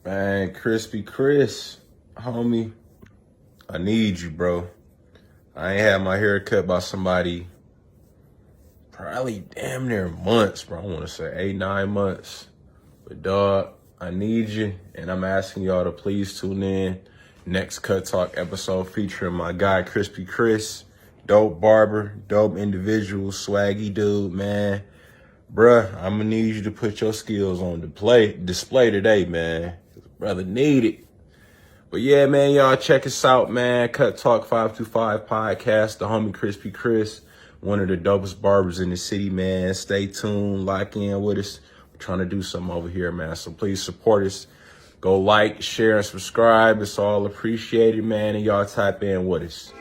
Man, Krispy Chris, homie, I need you, bro. I ain't had my hair cut by somebody probably damn near months, bro. I want to say 8, 9 months. But dog, I need you, and I'm asking y'all to please tune in. Next Cut Talk episode featuring my guy Krispy Chris, dope barber, dope individual, swaggy dude, man. Bruh, I'm gonna need you to put your skills on display today, man. Brother need it. But yeah, man, y'all check us out, man. Cut Talk 525 podcast. The homie Krispy Chris, one of the dopest barbers in the city, man. Stay tuned, lock in with us. We're trying to do something over here, man. So please support us. Go like, share, and subscribe. It's all appreciated, man. And y'all type in with us.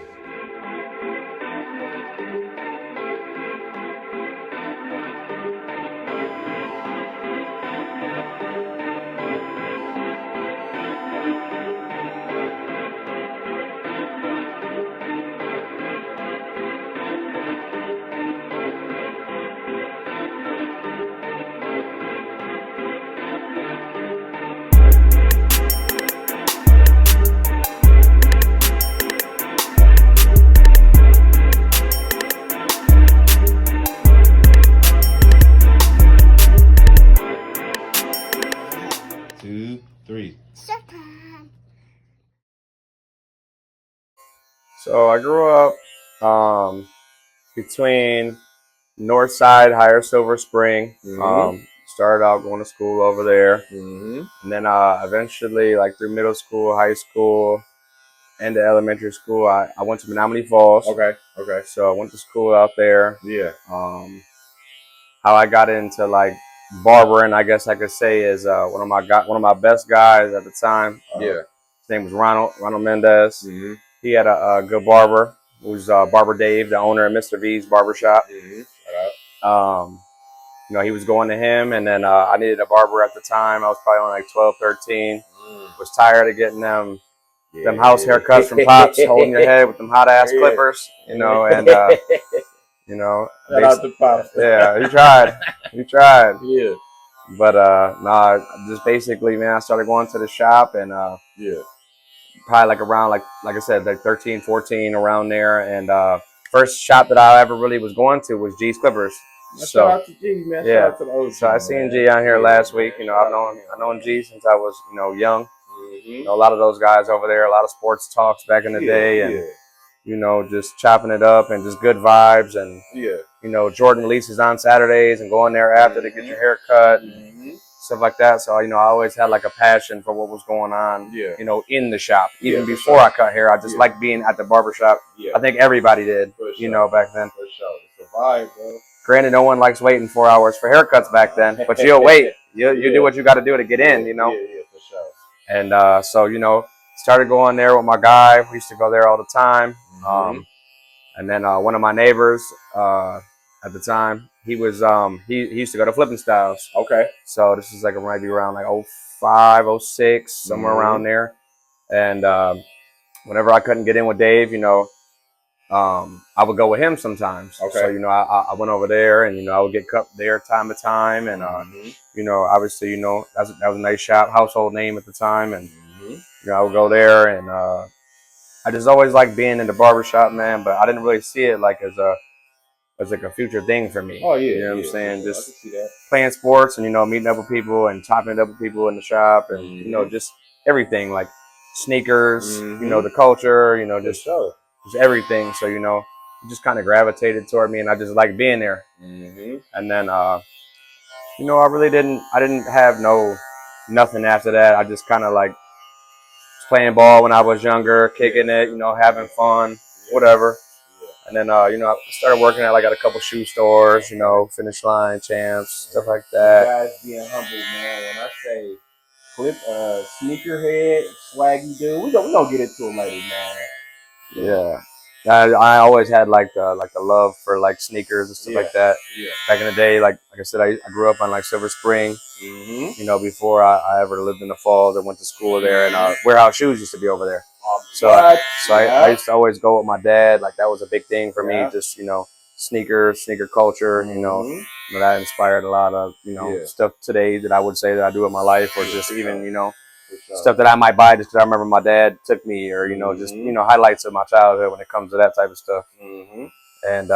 So I grew up between Northside, Higher Silver Spring. Started out going to school over there, and then eventually, like through middle school, high school, and to elementary school, I went to Menominee Falls. Okay. So I went to school out there. Yeah. How I got into like barbering, I guess I could say, is one of my best guys at the time. Yeah. His name was Ronald Mendez. He had a good barber, who's Barber Dave, the owner of Mr. V's Barbershop. He was going to him, and then I needed a barber at the time. I was probably only like 12, 13. Was tired of getting them house haircuts from Pops, holding your head with them hot ass clippers, and Shout out to Pops. Yeah, he tried. Yeah. But just basically, man, I started going to the shop, and probably like around like I said, like 13, 14, around there. And first shop that I ever really was going to was G's Clippers. Shout out to G, man. Yeah. Shout out to the OG, so I seen G out here last week. I've known G since I was young. A lot of those guys over there, a lot of sports talks back in the day, and just chopping it up and just good vibes. And Jordan releases on Saturdays and going there after to get your hair cut. Stuff like that. So, I always had like a passion for what was going on, in the shop. Even before I cut hair, I just liked being at the barbershop. I think everybody did, back then. For sure. It's a vibe, bro. Granted, no one likes waiting 4 hours for haircuts back then, but you'll wait. You do what you got to do to get in, Yeah, for sure. And so, started going there with my guy. We used to go there all the time. And then one of my neighbors at the time, he was he used to go to Flipping Styles. Okay. So this is like maybe around like 05, 06, somewhere around there. And whenever I couldn't get in with Dave, I would go with him sometimes. Okay. So I went over there, and I would get cut there time to time, and obviously that was a nice shop, household name at the time, and I would go there, and I just always liked being in the barbershop, man. But I didn't really see it like as like a future thing for me. Oh yeah, you know what I'm saying? Yeah, just I can see that. Playing sports and meeting up with people and chopping it up with people in the shop, and just everything, like sneakers, the culture, just everything. So it just kind of gravitated toward me, and I just like being there. And then I didn't have nothing after that. I just kind of like playing ball when I was younger, kicking it, having fun, whatever. And then, I started working at a couple shoe stores, Finish Line, Champs, stuff like that. You guys being humble, man. When I say sneakerhead, swaggy dude, we gonna get into it later, man. Yeah. I always had like a love for like sneakers and stuff like that. Yeah. Back in the day, like I said, I grew up on like Silver Spring. Before I ever lived in the Falls, I went to school there, and Warehouse Shoes used to be over there. So I used to always go with my dad. Like that was a big thing for me. Just sneaker culture. That inspired a lot of stuff today that I would say that I do in my life, or just even stuff that I might buy just because I remember my dad took me, or just highlights of my childhood when it comes to that type of stuff. And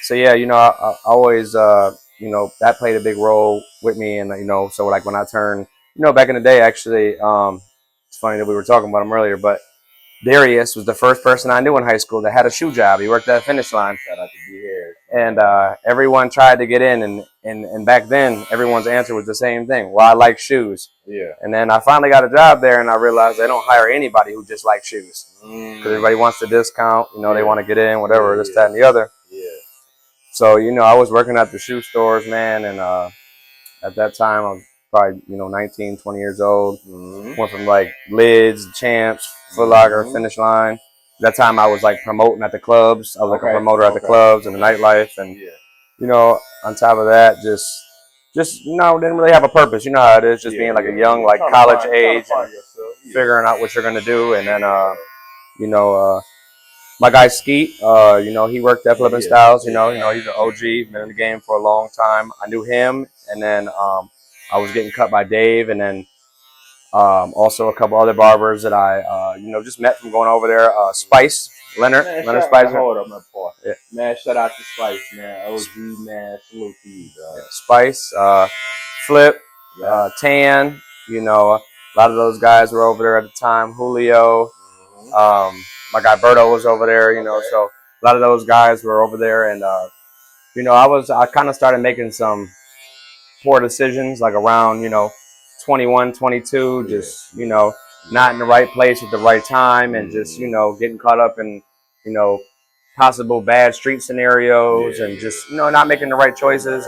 so yeah, I always that played a big role with me, and so like when I turned, back in the day, actually, it's funny that we were talking about him earlier, but Darius was the first person I knew in high school that had a shoe job. He worked at a Finish Line. Shout out to D-Harris. And everyone tried to get in, and back then, everyone's answer was the same thing. Well, I like shoes. Yeah. And then I finally got a job there, and I realized they don't hire anybody who just likes shoes. Because everybody wants the discount. They want to get in, whatever, this, that, and the other. Yeah. So, I was working at the shoe stores, man, and at that time, I was probably, 19, 20 years old. Went from, like, Lids, Champs, Foot Locker, Finish Line. That time I was like promoting at the clubs. I was like a promoter at the clubs and the nightlife, and on top of that, just didn't really have a purpose. You know how it is, just being like a young, like college age, and figuring out what you're gonna do. And then my guy Skeet, he worked at Flippin' Styles. He's an OG, been in the game for a long time. I knew him, and then I was getting cut by Dave, and then also a couple other barbers that I, just met from going over there. Spice, Leonard Spicer. Hold up, my boy. Yeah. Man, shout out to Spice, man. OG, man. Salute to you, dog. Spice, Flip, Tan, a lot of those guys were over there at the time. Julio, my guy Berto was over there, so a lot of those guys were over there. And, I kind of started making some poor decisions, like around, 21, 22, just, not in the right place at the right time, and just, getting caught up in, possible bad street scenarios, and just, not making the right choices.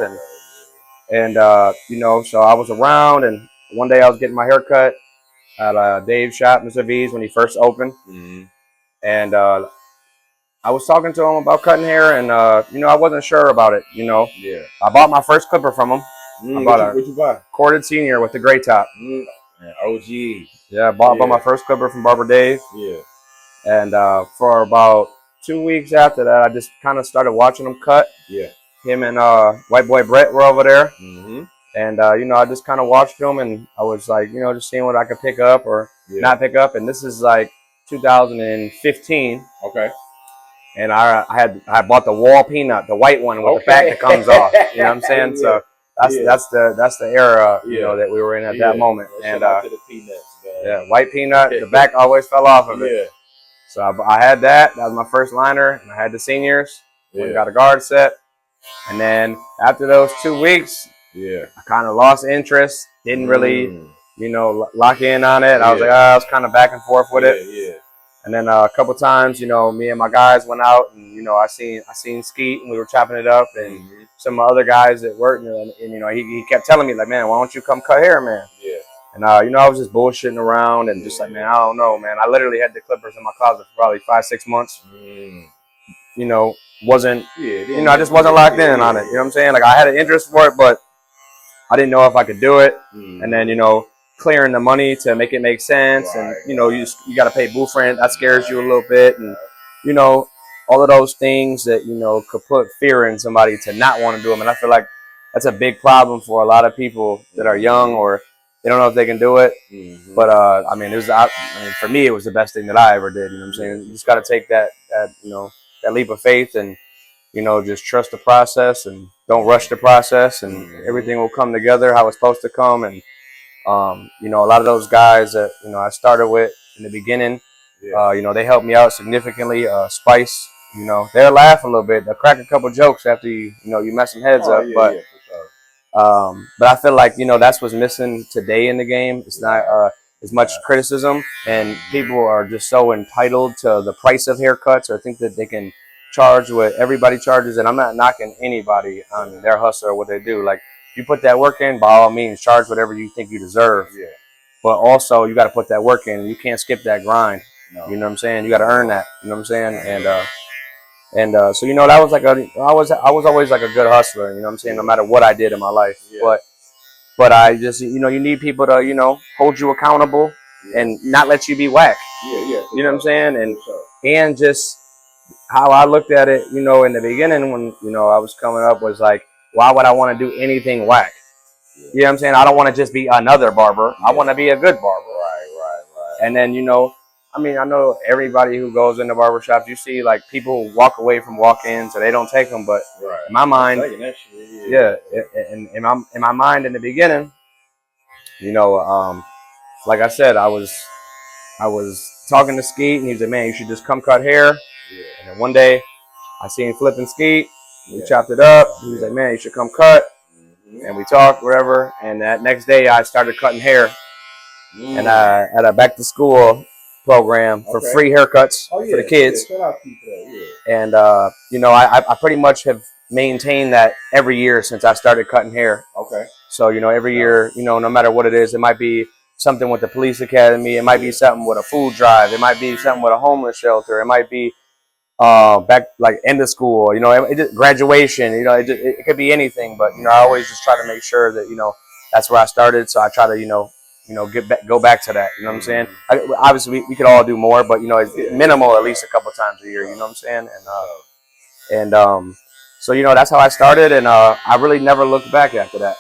And so I was around, and one day I was getting my hair cut at Dave's shop, Mr. V's, when he first opened. And I was talking to him about cutting hair, and, I wasn't sure about it, I bought my first clipper from him. I bought what you buy? Corded Senior with the gray top. Man, OG. Yeah, I bought my first clipper from Barber Dave. Yeah. And for about 2 weeks after that, I just kind of started watching him cut. Yeah. Him and white boy Brett were over there. And, I just kind of watched them, and I was like, just seeing what I could pick up or not pick up. And this is like 2015. Okay. And I bought the wall peanut, the white one with the back that comes off. You know what I'm saying? So that's the era, that we were in at that moment. And to the peanuts, man. white peanut, the back always fell off of it. So I had that. That was my first liner, and I had the seniors. We got a guard set, and then after those 2 weeks, I kind of lost interest. Didn't really, lock in on it. I was like, I was kind of back and forth with it. And then a couple times, me and my guys went out, and I seen Skeet, and we were chopping it up, and some other guys that worked, and he kept telling me, like, man, why don't you come cut hair, man? And I was just bullshitting around, and just like, man, I don't know, man. I literally had the clippers in my closet for probably 5-6 months. Wasn't I just wasn't locked in on it. You know what I'm saying? Like, I had an interest for it, but I didn't know if I could do it. And then clearing the money to make it make sense, and you got to pay booth rent. That scares you a little bit, and all of those things that could put fear in somebody to not want to do them. And I feel like that's a big problem for a lot of people that are young, or they don't know if they can do it. But I mean, for me, it was the best thing that I ever did. You know what I'm saying? You just got to take that leap of faith, and just trust the process, and don't rush the process, and everything will come together how it's supposed to come. And a lot of those guys that I started with in the beginning, they helped me out significantly. Spice, they'll laugh a little bit, they'll crack a couple jokes after you mess some heads up, but I feel like that's what's missing today in the game. It's not as much criticism, and people are just so entitled to the price of haircuts, or think that they can charge what everybody charges. And I'm not knocking anybody on their hustle or what they do. Like, you put that work in, by all means, charge whatever you think you deserve. But also, you got to put that work in. You can't skip that grind. You know what I'm saying? You got to earn that. You know what I'm saying? And so that was like I was always like a good hustler. You know what I'm saying? No matter what I did in my life, but I just you need people to hold you accountable and not let you be whack. You know what I'm saying? And just how I looked at it, in the beginning when I was coming up, was like, why would I want to do anything whack? You know what I'm saying? I don't want to just be another barber. I want to be a good barber. Right. And then, you know, I mean, I know everybody who goes into barbershops, you see like people walk away from walk-ins or they don't take them. But in my mind, in my mind in the beginning, you know, like I said, I was talking to Skeet and he was like, man, you should just come cut hair. And then one day I seen flipping Skeet. We chopped it up. He was like, man, you should come cut. And we talked, whatever. And that next day I started cutting hair. And at a back to school program for free haircuts for the kids. And you know, I pretty much have maintained that every year since I started cutting hair. So, you know, every year, you know, no matter what it is, it might be something with the police academy, it might be something with a food drive, it might be something with a homeless shelter, it might be back like end of school, you know, graduation, you know, it could be anything. But, you know, I always just try to make sure that, you know, that's where I started. So I try to, you know, go back to that. You know what I'm saying? Obviously, we could all do more, but, you know, it's minimal at least a couple times a year. You know what I'm saying? So, you know, that's how I started, and I really never looked back after that.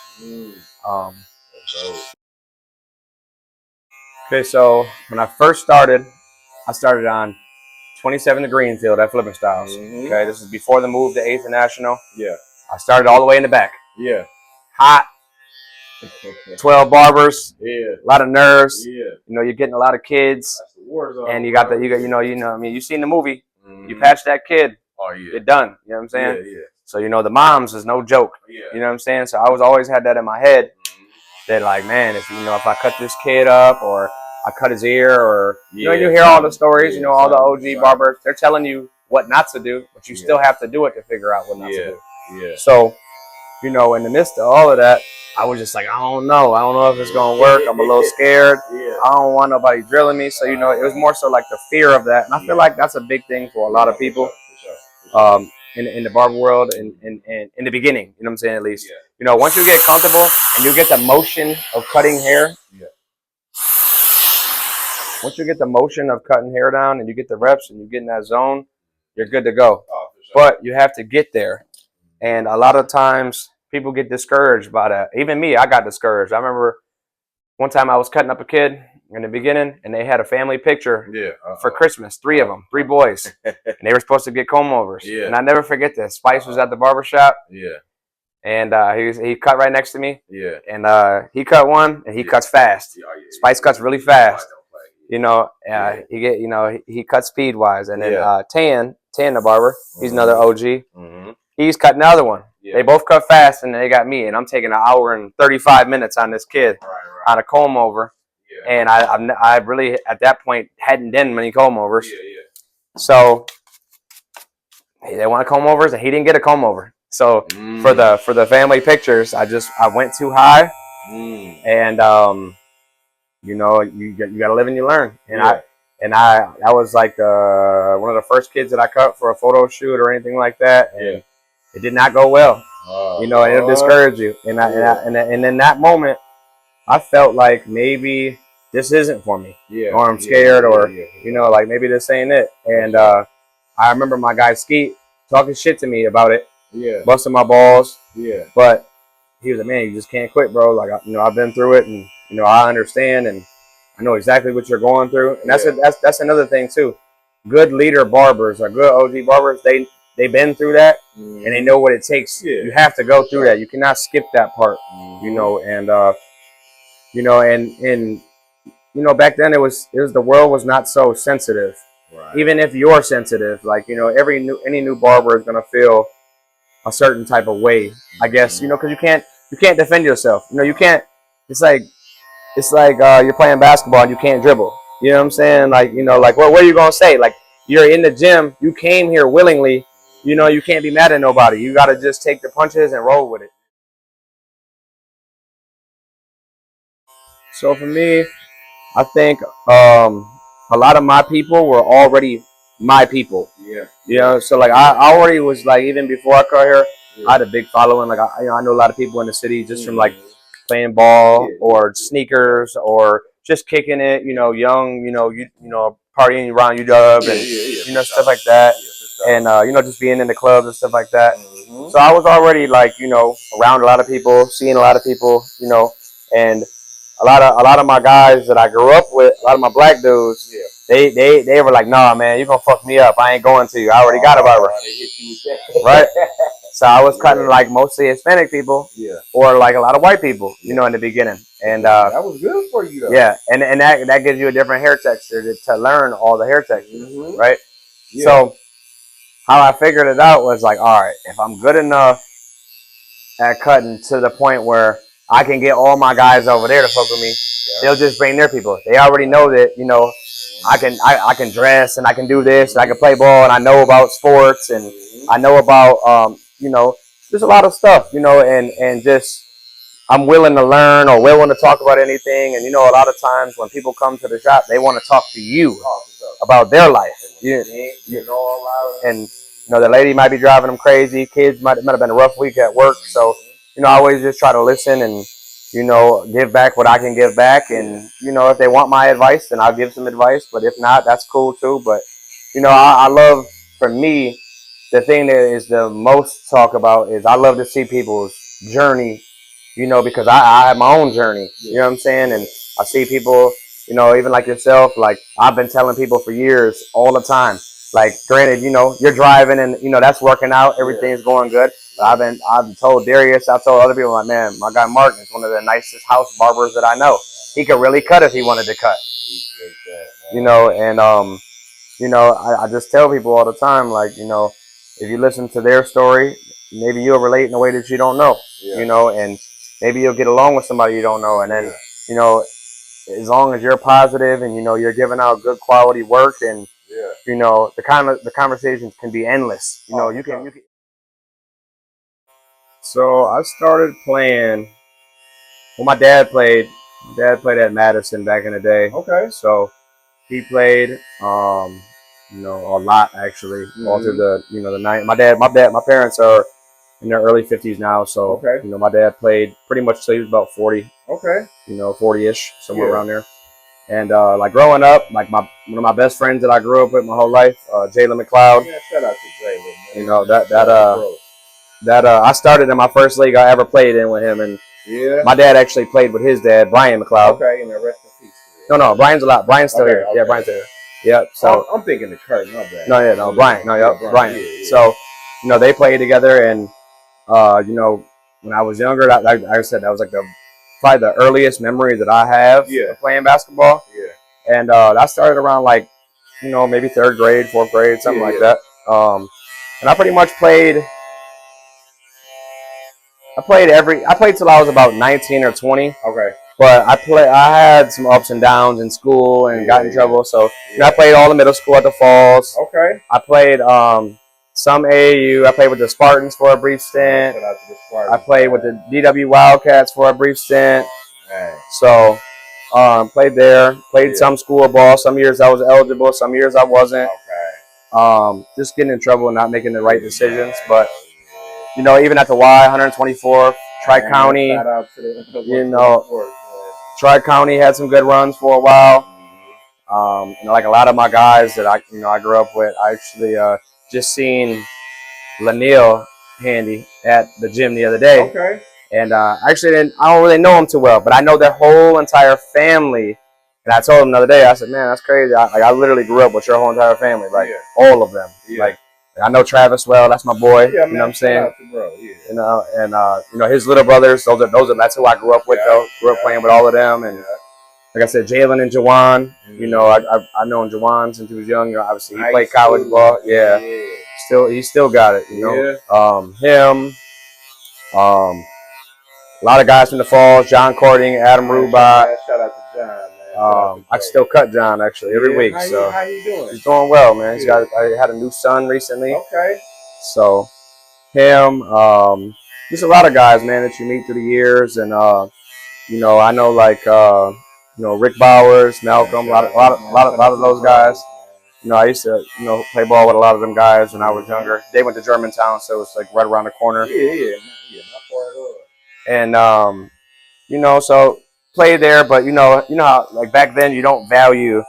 Okay, so when I first started, I started on 27 to Greenfield at Flipping Styles. Okay, this is before the move to 8th and National. I started all the way in the back. Hot. 12 barbers. A lot of nerves. You know, you're getting a lot of kids. And you got I mean, you seen the movie. You patch that kid. You're done. You know what I'm saying? So, you know, the moms is no joke. You know what I'm saying? So I always had that in my head. That like, man, if I cut this kid up or I cut his ear, or you know, you hear all the stories, you know, all the OG barbers, they're telling you what not to do, but you still have to do it to figure out what not to do. So, you know, in the midst of all of that, I was just like, I don't know if it's gonna work. I'm a little scared. I don't want nobody drilling me. So, you know, it was more so like the fear of that, and I feel like that's a big thing for a lot of people. In the barber world, and in the beginning, you know what I'm saying, at least. You know, once you get comfortable and you get the motion of cutting hair, once you get the motion of cutting hair down and you get the reps and you get in that zone, you're good to go. But you have to get there. And a lot of times people get discouraged by that. Even me, I got discouraged. I remember one time I was cutting up a kid in the beginning, and they had a family picture for Christmas, 3 of them, 3 boys. And they were supposed to get comb overs. And I never forget this. Spice was at the barbershop. And he cut right next to me. And he cut one, and he cuts fast. Spice cuts really fast. You know, he cuts speed wise. And then Tan the barber, he's another OG. He's cutting another one. They both cut fast, and they got me, and I'm taking an hour and 35 minutes on this kid on a comb over. And I really at that point hadn't done many comb overs. So they want comb overs, and he didn't get a comb over. So for the family pictures, I went too high, and you know, you got to live and you learn. And I was like one of the first kids that I cut for a photo shoot or anything like that, and it did not go well. You know, and it'll discourage you. And and in that moment, I felt like maybe this isn't for me, or I'm scared, or you know, like maybe this ain't it. And I remember my guy Skeet talking shit to me about it, busting my balls. But he was like, man, you just can't quit, bro. Like, you know, I've been through it, and you know, I understand, and I know exactly what you're going through. And that's another thing too. Good leader barbers or good OG barbers, they've been through that, and they know what it takes. You have to go through that. You cannot skip that part. You know, and you know, and you know, back then it was the world was not so sensitive. Even if you're sensitive, like, you know, any new barber is gonna feel a certain type of way, I guess, you know, because you can't defend yourself. You know, you can't. It's like you're playing basketball and you can't dribble. You know what I'm saying? Like, you know, like what are you gonna say? Like, you're in the gym, you came here willingly. You know, you can't be mad at nobody. You gotta just take the punches and roll with it. So for me, I think a lot of my people were already my people. You know, so like I already was like, even before I cut hair, I had a big following. Like I know a lot of people in the city just from like playing ball or sneakers or just kicking it. You know, young. You know, partying around UW and you know, stuff like that. and just being in the clubs and stuff like that. So I was already like around a lot of people, seeing a lot of people, and a lot of my guys that I grew up with, a lot of my black dudes, they were like, nah, man, you're gonna fuck me up. I ain't going to you. I already got a barber. Right? So I was cutting like mostly Hispanic people, or like a lot of white people, in the beginning, and that was good for you, though. Yeah, and that gives you a different hair texture to learn all the hair textures, right? Yeah. So how I figured it out was like, all right, if I'm good enough at cutting to the point where I can get all my guys over there to fuck with me, they'll just bring their people. They already know that, I can dress and I can do this and I can play ball and I know about sports and I know about just a lot of stuff, and just I'm willing to learn or willing to talk about anything. And a lot of times when people come to the shop, they want to talk to you about their life. And the lady might be driving them crazy. Kids might have been a rough week at work. So I always just try to listen and give back what I can give back. And if they want my advice, then I'll give some advice. But if not, that's cool too. But I love, for me, the thing that is the most talk about is I love to see people's journey. Because I have my own journey, you know what I'm saying? And I see people, even like yourself, like I've been telling people for years all the time, like granted, you're driving and, that's working out, everything's going good. But I've told Darius, I've told other people, like, man, my guy Martin is one of the nicest house barbers that I know. He could really cut if he wanted to cut, and, I just tell people all the time, like, if you listen to their story, maybe you'll relate in a way that you don't know, and maybe you'll get along with somebody you don't know. And then, as long as you're positive and, you're giving out good quality work and, the conversations can be endless. You can. So I started playing. Well, my dad played. My dad played at Madison back in the day. Okay. So he played, a lot actually, all through the, the night. My parents are in their early 50s now, so my dad played pretty much till he was about 40. Okay. 40-ish, somewhere around there. And like growing up, like one of my best friends that I grew up with my whole life, Jalen McLeod. Yeah, shout out to Jalen. I started in my first league I ever played in with him, and my dad actually played with his dad, Brian McLeod. Okay, and the rest in peace. No, Brian's still here. Okay. Yeah, Brian's still here. Yep. So I'm thinking the Kurt, my bad. No, Brian. No, yep, Brian. Yeah. So they played together, and when I was younger, like I said, that was like probably the earliest memory that I have of playing basketball. Yeah. And that started around like, maybe third grade, fourth grade, something like that. And I pretty much played. I played till I was about 19 or 20. Okay. But I had some ups and downs in school and got in trouble. So I played all the middle school at the Falls. Okay. I played some AAU. I played with the Spartans for a brief stint. I played with the DW Wildcats for a brief stint. So played there. Played some school ball. Some years I was eligible. Some years I wasn't. Okay. Just getting in trouble and not making the right decisions. But even at the Y, 124, Tri-County, Tri-County had some good runs for a while. Like a lot of my guys that I grew up with, I actually just seen Lanil Handy at the gym the other day. Okay. And I don't really know him too well, but I know their whole entire family. And I told him the other day, I said, man, that's crazy. I literally grew up with your whole entire family, like all of them. Yeah. Like I know Travis well. That's my boy. Yeah, you know what I'm saying? Bro, yeah. And his little brothers. That's who I grew up with. Though grew up playing with all of them. And like I said, Jalen and Jawan. I've known Jawan since he was young. Obviously, he played college ball. Yeah. He still got it. Him. A lot of guys from the Falls. John Cording, Adam Ruba. Shout out to John, man. I still cut John actually every week. How you doing? He's doing well, man. I had a new son recently. Okay. So him, just a lot of guys, man, that you meet through the years, and I know like Rick Bowers, Malcolm, a lot of those guys. I used to play ball with a lot of them guys when I was younger. They went to Germantown, so it's like right around the corner. Yeah, not far at all. And so play there, but you know how like back then you don't value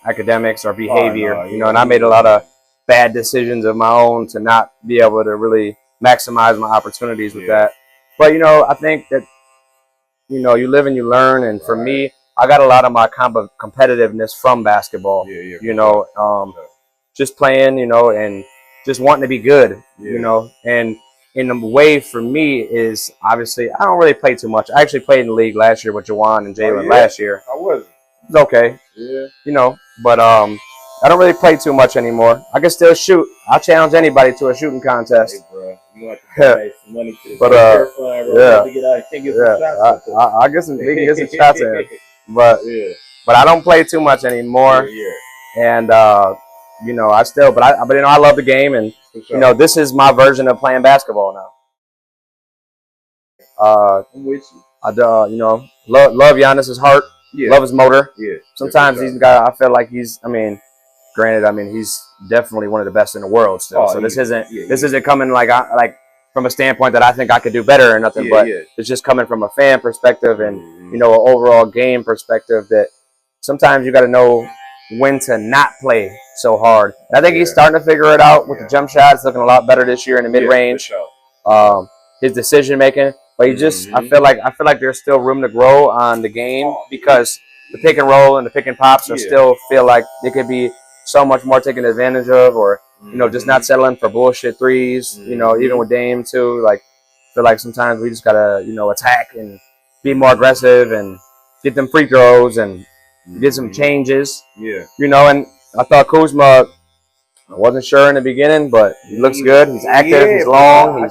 academics or behavior. And I made a lot of bad decisions of my own to not be able to really maximize my opportunities with that. But, I think that, you live and you learn. And for me, I got a lot of my competitiveness from basketball, just playing, and just wanting to be good, and in a way for me is obviously I don't really play too much. I actually played in the league last year with Jawan and Jalen last year. How was it? It's okay. Yeah. But I don't really play too much anymore. I can still shoot. I'll challenge anybody to a shooting contest. Hey, bro. You want to donate some money to the But fund, bro. To get out and get some shots. I get some. We can get some shots in. But I don't play too much anymore. And I still, but I love the game, and this is my version of playing basketball now. I'm with you. Love Giannis's heart. Love his motor. Sometimes he's he's got. I feel like he's. Granted, he's definitely one of the best in the world still. So this isn't coming like from a standpoint that I think I could do better or nothing. But it's just coming from a fan perspective and an overall game perspective that sometimes you got to know when to not play so hard. And I think he's starting to figure it out with the jump shots. Looking a lot better this year in the mid range. His decision making, but he just I feel like there's still room to grow on the game because the pick and roll and the pick and pops are still feel like they could be so much more taken advantage of, or just not settling for bullshit threes. Even with Dame too. Like feel like sometimes we just gotta attack and be more aggressive and get them free throws and get some changes. And I thought Kuzma. I wasn't sure in the beginning, but he looks good. He's active. He's long.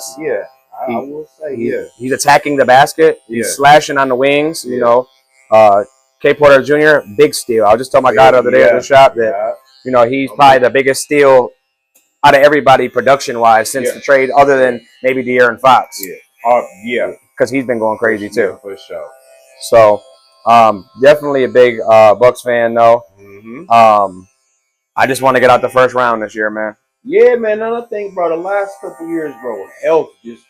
I will say, he's attacking the basket. He's slashing on the wings. K. Porter Jr. big steal. I was just telling my guy the other day at the shop that he's probably the biggest steal out of everybody production wise since the trade, other than maybe De'Aaron Fox. Because he's been going crazy too. For sure. So definitely a big Bucks fan though. I just want to get out the first round this year, man. Yeah, man. And I think, bro, the last couple years, bro, health just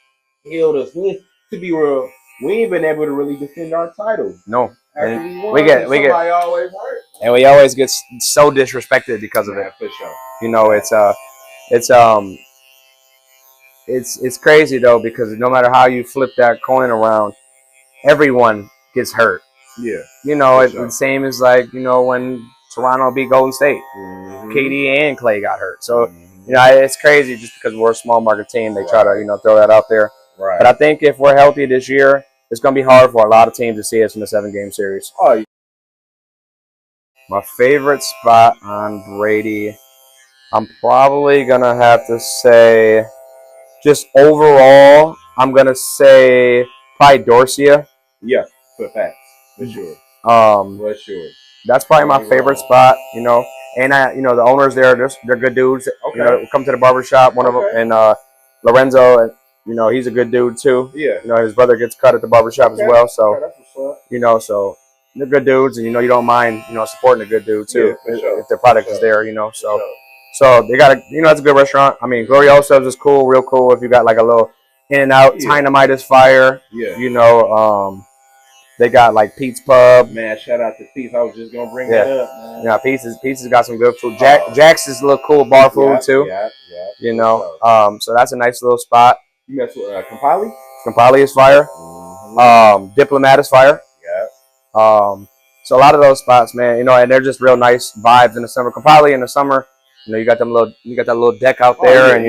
killed us. To be real, we ain't been able to really defend our title. No. We get always hurt. And we always get so disrespected because of it. For sure. It's crazy though, because no matter how you flip that coin around, everyone gets hurt. It's the same as when Toronto beat Golden State. KD and Clay got hurt. So, it's crazy just because we're a small market team. They try to, throw that out there. Right. But I think if we're healthy this year, it's going to be hard for a lot of teams to see us in a 7-game series. My favorite spot on Brady, I'm probably going to have to say, just overall, I'm going to say probably Dorsia. Yeah, for facts. For sure. For sure. That's probably my favorite spot, And the owners there, they're good dudes. Okay. Come to the barber shop. One of them, and Lorenzo, and he's a good dude too. His brother gets cut at the barber shop as well. So, so they're good dudes, and you don't mind, supporting a good dude too if their product is there, So they got it's a good restaurant. Glorioso's is cool, real cool. If you got like a little in and out, Dynamite is fire. They got like Pete's Pub. Man, shout out to Pete's. I was just gonna bring that up, man. Yeah, Pete's got some good food. Jack's is a little cool bar food too. So that's a nice little spot. You mess with Kampali? Kampali is fire. Diplomat is fire. So a lot of those spots, man, and they're just real nice vibes in the summer. Kampali in the summer, you got that little deck out there, and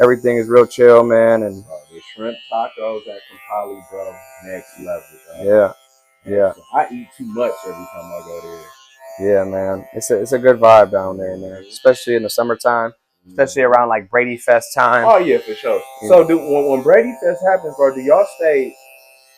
everything is real chill, man. And the shrimp tacos at Kampali, bro, next level. Yeah. I eat too much every time I go there. Yeah, man, it's a good vibe down there, man, especially in the summertime. Especially around like Brady Fest time. Oh yeah, for sure. So when Brady Fest happens, bro, do y'all stay?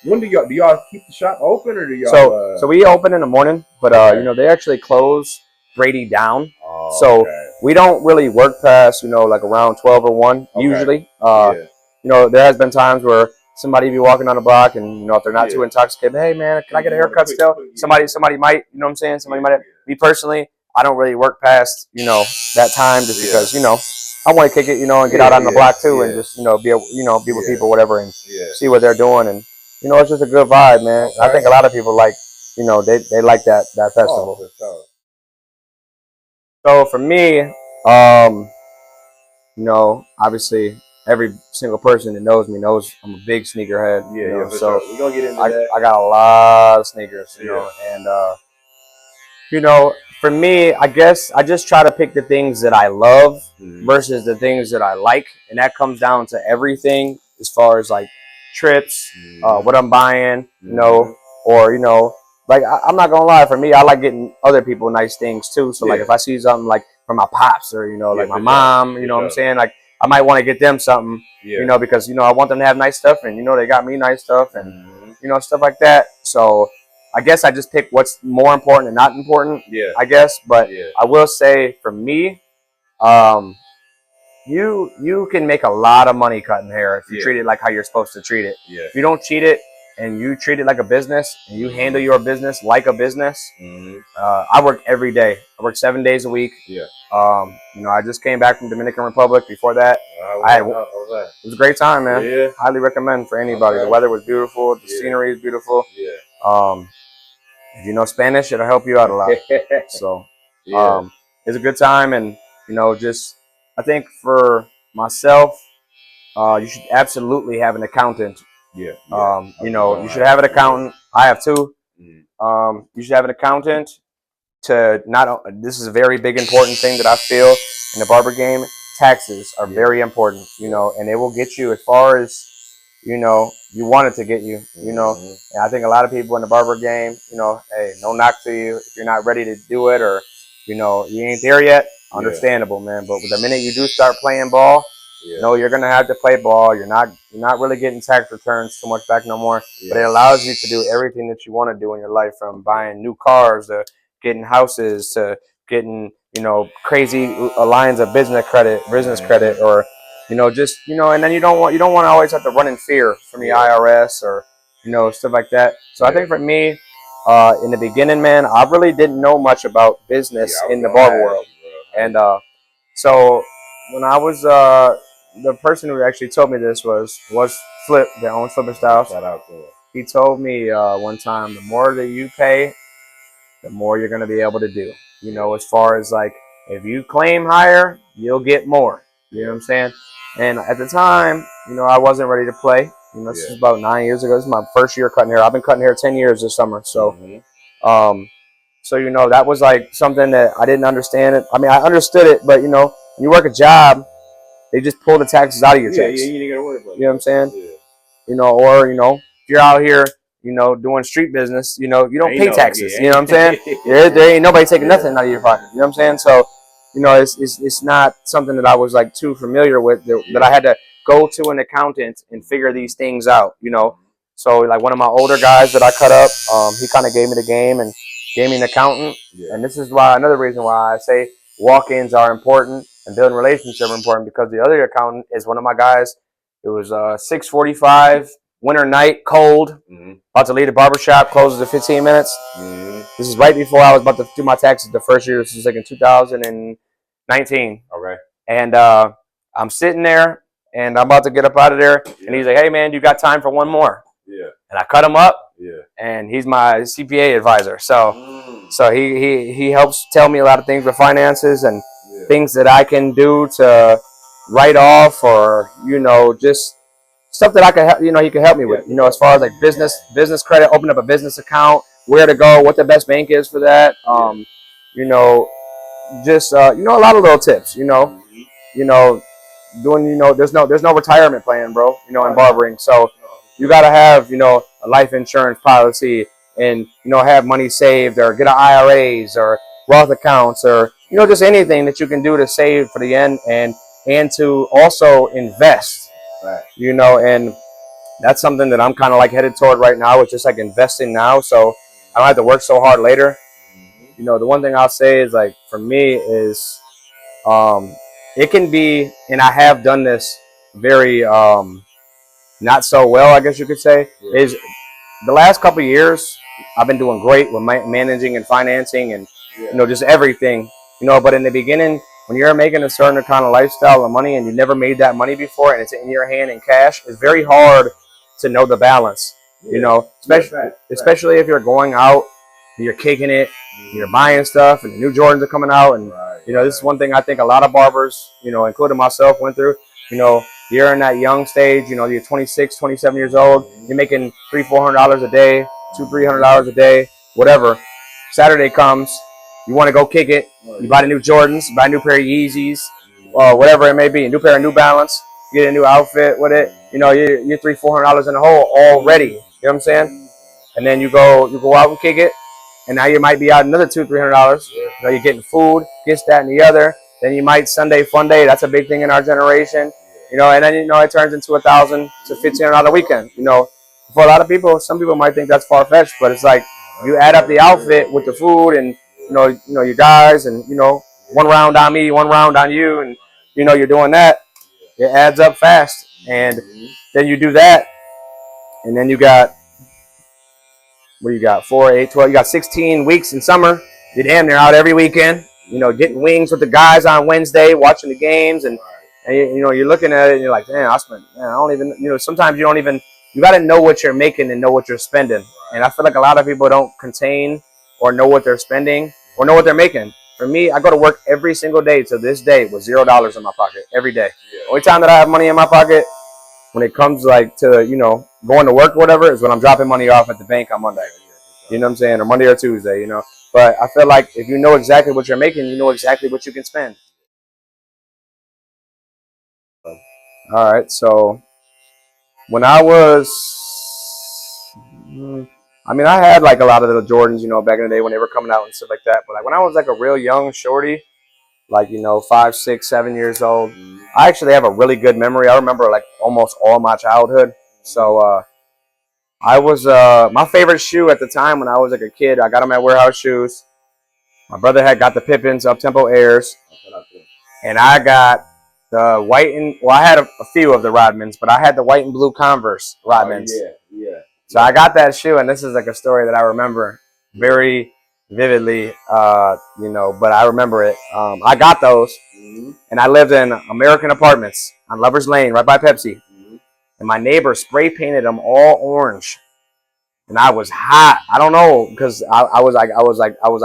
When do y'all keep the shop open, or do y'all? So we open in the morning, but they actually close Brady down. So we don't really work past like around 12 or 1 usually. There has been times where somebody be walking on the block, and if they're not too intoxicated, hey man, can I get a haircut still? Somebody might, what I'm saying? Somebody might. Me personally, I don't really work past that time just because I want to kick it and get out on the block too and just be with people, whatever, and see what they're doing, and it's just a good vibe, man. I think a lot of people like they like that festival. So for me, you know, obviously every single person that knows me knows I'm a big sneakerhead. Yeah, you know, for so sure. We're gonna get into that. I got a lot of sneakers, you know, and you know, for me, I guess I just try to pick the things that I love versus the things that I like, and that comes down to everything as far as like trips, what I'm buying, you know, or you know, like I'm not gonna lie, for me, I like getting other people nice things too. So like if I see something like from my pops or you know, like my mom, you know what I'm saying, like I might want to get them something, you know, because you know I want them to have nice stuff, and you know they got me nice stuff, and you know stuff like that. So I guess I just pick what's more important and not important. Yeah. I guess, but I will say for me, you can make a lot of money cutting hair if you treat it like how you're supposed to treat it. Yeah. If you don't treat it and you treat it like a business and you handle your business like a business, I work every day. I work 7 days a week. Yeah. You know, I just came back from Dominican Republic. Before that, it was a great time, man. Yeah. Highly recommend for anybody. The weather was beautiful. The scenery is beautiful. Yeah. If you know Spanish, it'll help you out a lot. So, it's a good time, and you know, just I think for myself, you should absolutely have an accountant. Yeah. You know, you should have an accountant. I have two. You should have an accountant to not. This is a very big important thing that I feel in the barber game. Taxes are very important, you know, and it will get you as far as you know you want it to get you. You know, and I think a lot of people in the barber game, you know, hey, no knock to you if you're not ready to do it or you know you ain't there yet. Understandable, man. But the minute you do start playing ball, no, you're gonna have to play ball. You're not really getting tax returns too much back no more. But it allows you to do everything that you want to do in your life, from buying new cars to getting houses to getting you know crazy lines of business credit, or you know just you know. And then you don't want to always have to run in fear from the IRS or you know stuff like that. So I think for me, in the beginning, man, I really didn't know much about business in the barber world, and so when I was the person who actually told me this was Flip, that owns Flipper Styles. Shout out to him. He told me one time, the more that you pay, the more you're going to be able to do. You know, as far as like, if you claim higher, you'll get more. You know what I'm saying? And at the time, you know, I wasn't ready to play. You know, this is about 9 years ago. This is my first year cutting hair. I've been cutting hair 10 years this summer. So, so you know, that was like something that I didn't understand it. I mean, I understood it, but you know, when you work a job, they just pull the taxes out of your checks. You ain't gotta worry about it. You know what I'm saying? You know, or you know, if you're out here, you know, doing street business, you know, you don't pay taxes. You know what I'm saying? There ain't nobody taking nothing out of your pocket. You know what I'm saying? So, you know, it's not something that I was like too familiar with. That I had to go to an accountant and figure these things out. You know, so like one of my older guys that I cut up, he kind of gave me the game and gave me an accountant. And this is why another reason why I say walk-ins are important and building relationships are important, because the other accountant is one of my guys. It was 6:45, winter night, cold. About to leave the barber shop, closes in 15 minutes. This is right before I was about to do my taxes the first year. This was like in 2019. Okay. And I'm sitting there, and I'm about to get up out of there. And he's like, "Hey, man, you got time for one more?" And I cut him up. And he's my CPA advisor. So he helps tell me a lot of things with finances and things that I can do to write off, or you know, just stuff that I can help. You know, he can help me with. You know, as far as like business credit, open up a business account, where to go, what the best bank is for that. You know, just you know, a lot of little tips. You know, doing, you know, there's no retirement plan, bro. You know, in barbering, so you gotta have, you know, a life insurance policy, and you know, have money saved, or get an IRAs or Roth accounts, or you know, just anything that you can do to save for the end, and to also invest. You know, and that's something that I'm kind of like headed toward right now. It's just like investing now, so I don't have to work so hard later. You know, the one thing I'll say is like for me is, it can be, and I have done this very not so well, I guess you could say, is the last couple of years I've been doing great with managing and financing and you know, just everything. You know, but in the beginning, when you're making a certain kind of lifestyle of money and you never made that money before and it's in your hand in cash, it's very hard to know the balance. You know, especially if you're going out, you're kicking it, you're buying stuff, and the new Jordans are coming out, and You know, this is one thing I think a lot of barbers, you know, including myself, went through. You know, you're in that young stage. You know, you're 26, 27 years old. You're making $300-400 a day, $200-300 a day, whatever. Saturday comes, you want to go kick it. You buy the new Jordans, you buy a new pair of Yeezys, whatever it may be, a new pair of New Balance. You get a new outfit with it. You know, you're $300-400 in the hole already. You know what I'm saying? And then you go out and kick it, and now you might be out another $200-300. You know, you're getting food, this, that, and the other. Then you might Sunday fun day. That's a big thing in our generation. You know, and then you know it turns into $1,000 to $1,500 weekend. You know, for a lot of people, some people might think that's far fetched, but it's like you add up the outfit with the food and you know your guys, and you know one round on me, one round on you, and you know you're doing that. It adds up fast, and then you do that, and then you got. What do you got? 4, 8, 12. You got 16 weeks in summer. You're damn near out every weekend. You know, getting wings with the guys on Wednesday, watching the games, and you know, you're looking at it and you're like, man, I don't even, you know, sometimes you don't even, you got to know what you're making and know what you're spending. And I feel like a lot of people don't contain or know what they're spending or know what they're making. For me, I go to work every single day to this day with $0 in my pocket every day. Only time that I have money in my pocket when it comes like to, you know, going to work or whatever is when I'm dropping money off at the bank on Monday. You know what I'm saying? Or Monday or Tuesday, you know. But I feel like if you know exactly what you're making, you know exactly what you can spend. All right, so when I was, I mean, I had like a lot of the Jordans, you know, back in the day when they were coming out and stuff like that. But like when I was like a real young shorty, like, you know, 5, 6, 7 years old, I actually have a really good memory. I remember like almost all my childhood. So I was, my favorite shoe at the time when I was like a kid, I got them at Warehouse Shoes. My brother had got the Pippins Up-Tempo Airs. And I got the white and, well, I had a few of the Rodmans, but I had the white and blue Converse Rodmans. Yeah. So I got that shoe, and this is like a story that I remember very vividly, you know, but I remember it. I got those, and I lived in American Apartments on Lovers Lane, right by Pepsi. And my neighbor spray painted them all orange, and I was hot. I don't know, because I was like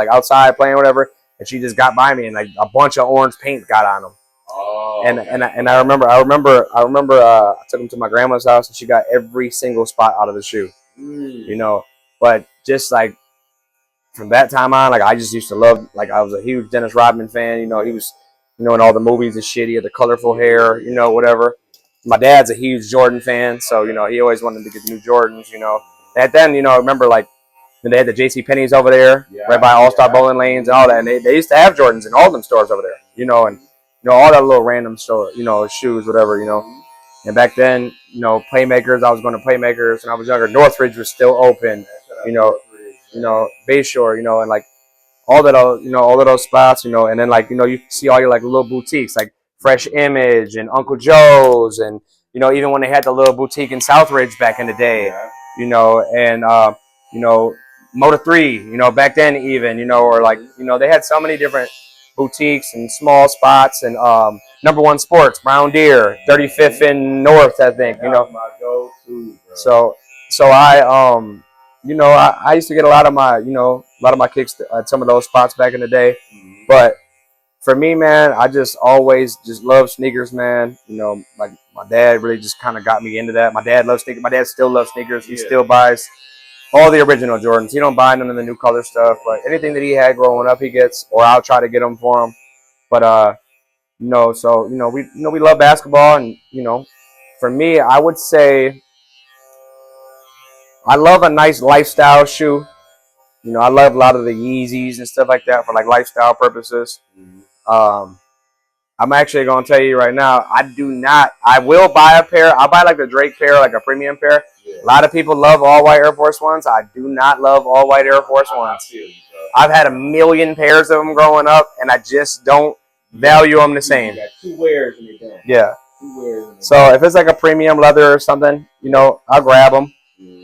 outside playing or whatever, and she just got by me, and like a bunch of orange paint got on them. Oh, And I remember I took them to my grandma's house, and she got every single spot out of the shoe. You know, but just like from that time on, like I just used to love, like I was a huge Dennis Rodman fan. You know, he was, you know, in all the movies and shit. He had the colorful hair, you know, whatever. My dad's a huge Jordan fan, so you know he always wanted to get the new Jordans. You know, and then you know I remember like they had the J.C. Penney's over there, right by All Star Bowling Lanes and all that, and they used to have Jordans in all them stores over there. You know, and you know all that little random store, you know, shoes, whatever, you know. And back then, you know, Playmakers, I was going to Playmakers when I was younger. Northridge was still open, you know, Bayshore, you know, and like all that, you know, all of those spots, you know, and then like, you know, you see all your like little boutiques, like Fresh Image and Uncle Joe's, and you know, even when they had the little boutique in Southridge back in the day, you know, and you know, Motor 3, you know, back then even, you know, or like, you know, they had so many different boutiques and small spots, and Number One Sports, Brown Deer, 35th and North, I think, you know. My go-to, bro. So I you know, I used to get a lot of my kicks at some of those spots back in the day. But for me, man, I just always just love sneakers, man. You know, like my dad really just kind of got me into that. My dad loves sneakers. My dad still loves sneakers. He still buys all the original Jordans. He don't buy none of the new color stuff, but anything that he had growing up, he gets, or I'll try to get them for him. But you know, so we love basketball, and you know, for me, I would say I love a nice lifestyle shoe. You know, I love a lot of the Yeezys and stuff like that for like lifestyle purposes. I'm actually going to tell you right now, I will buy a pair. I'll buy like the Drake pair, like a premium pair. A lot of people love all white Air Force Ones. I do not love all white Air Force Ones. I've had a million pairs of them growing up, and I just don't value them the same. You got 2 wears and you're done. Yeah. 2 wears. So if it's like a premium leather or something, you know, I'll grab them.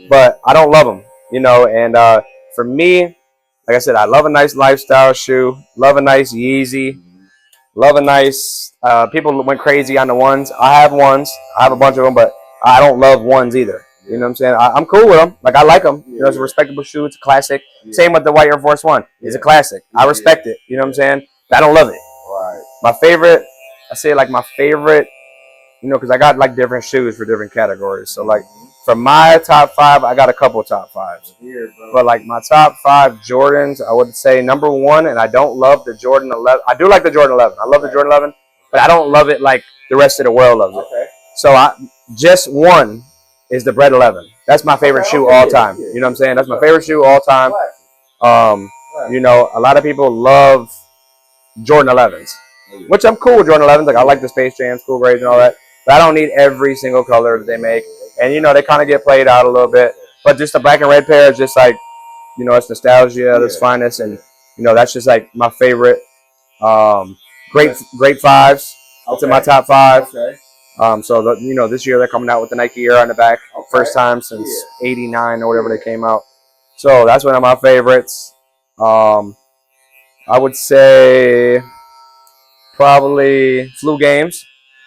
But I don't love them, you know. And for me, like I said, I love a nice lifestyle shoe. Love a nice Yeezy. Love a nice. People went crazy on the ones. I have ones. I have a bunch of them, but I don't love ones either. You know what I'm saying? I'm cool with them. Like I like them. You know, it's a respectable shoe. It's a classic. Same with the white Air Force One. It's a classic. I respect it. You know what I'm saying? But I don't love it. My favorite, I say like my favorite, you know, because I got like different shoes for different categories. So like for my top 5, I got a couple top 5s. But like my top 5 Jordans, I would say number 1, and I don't love the Jordan 11. I do like the Jordan 11. I love the Jordan 11, but I don't love it like the rest of the world loves it. So just one is the Bread 11. That's my favorite shoe all time. You know what I'm saying? That's my favorite shoe all time. You know, a lot of people love Jordan 11s, which I'm cool with Jordan 11s. Like I like the Space Jam, School Grades, and all that. But I don't need every single color that they make. And you know, they kind of get played out a little bit. But just the black and red pair is just like, you know, it's nostalgia, it's finest, and you know, that's just like my favorite. Great 5s. It's in my top 5. So you know, this year they're coming out with the Nike Air on the back, first time since '89 or whatever they came out. So that's one of my favorites. I would say probably Flu Games.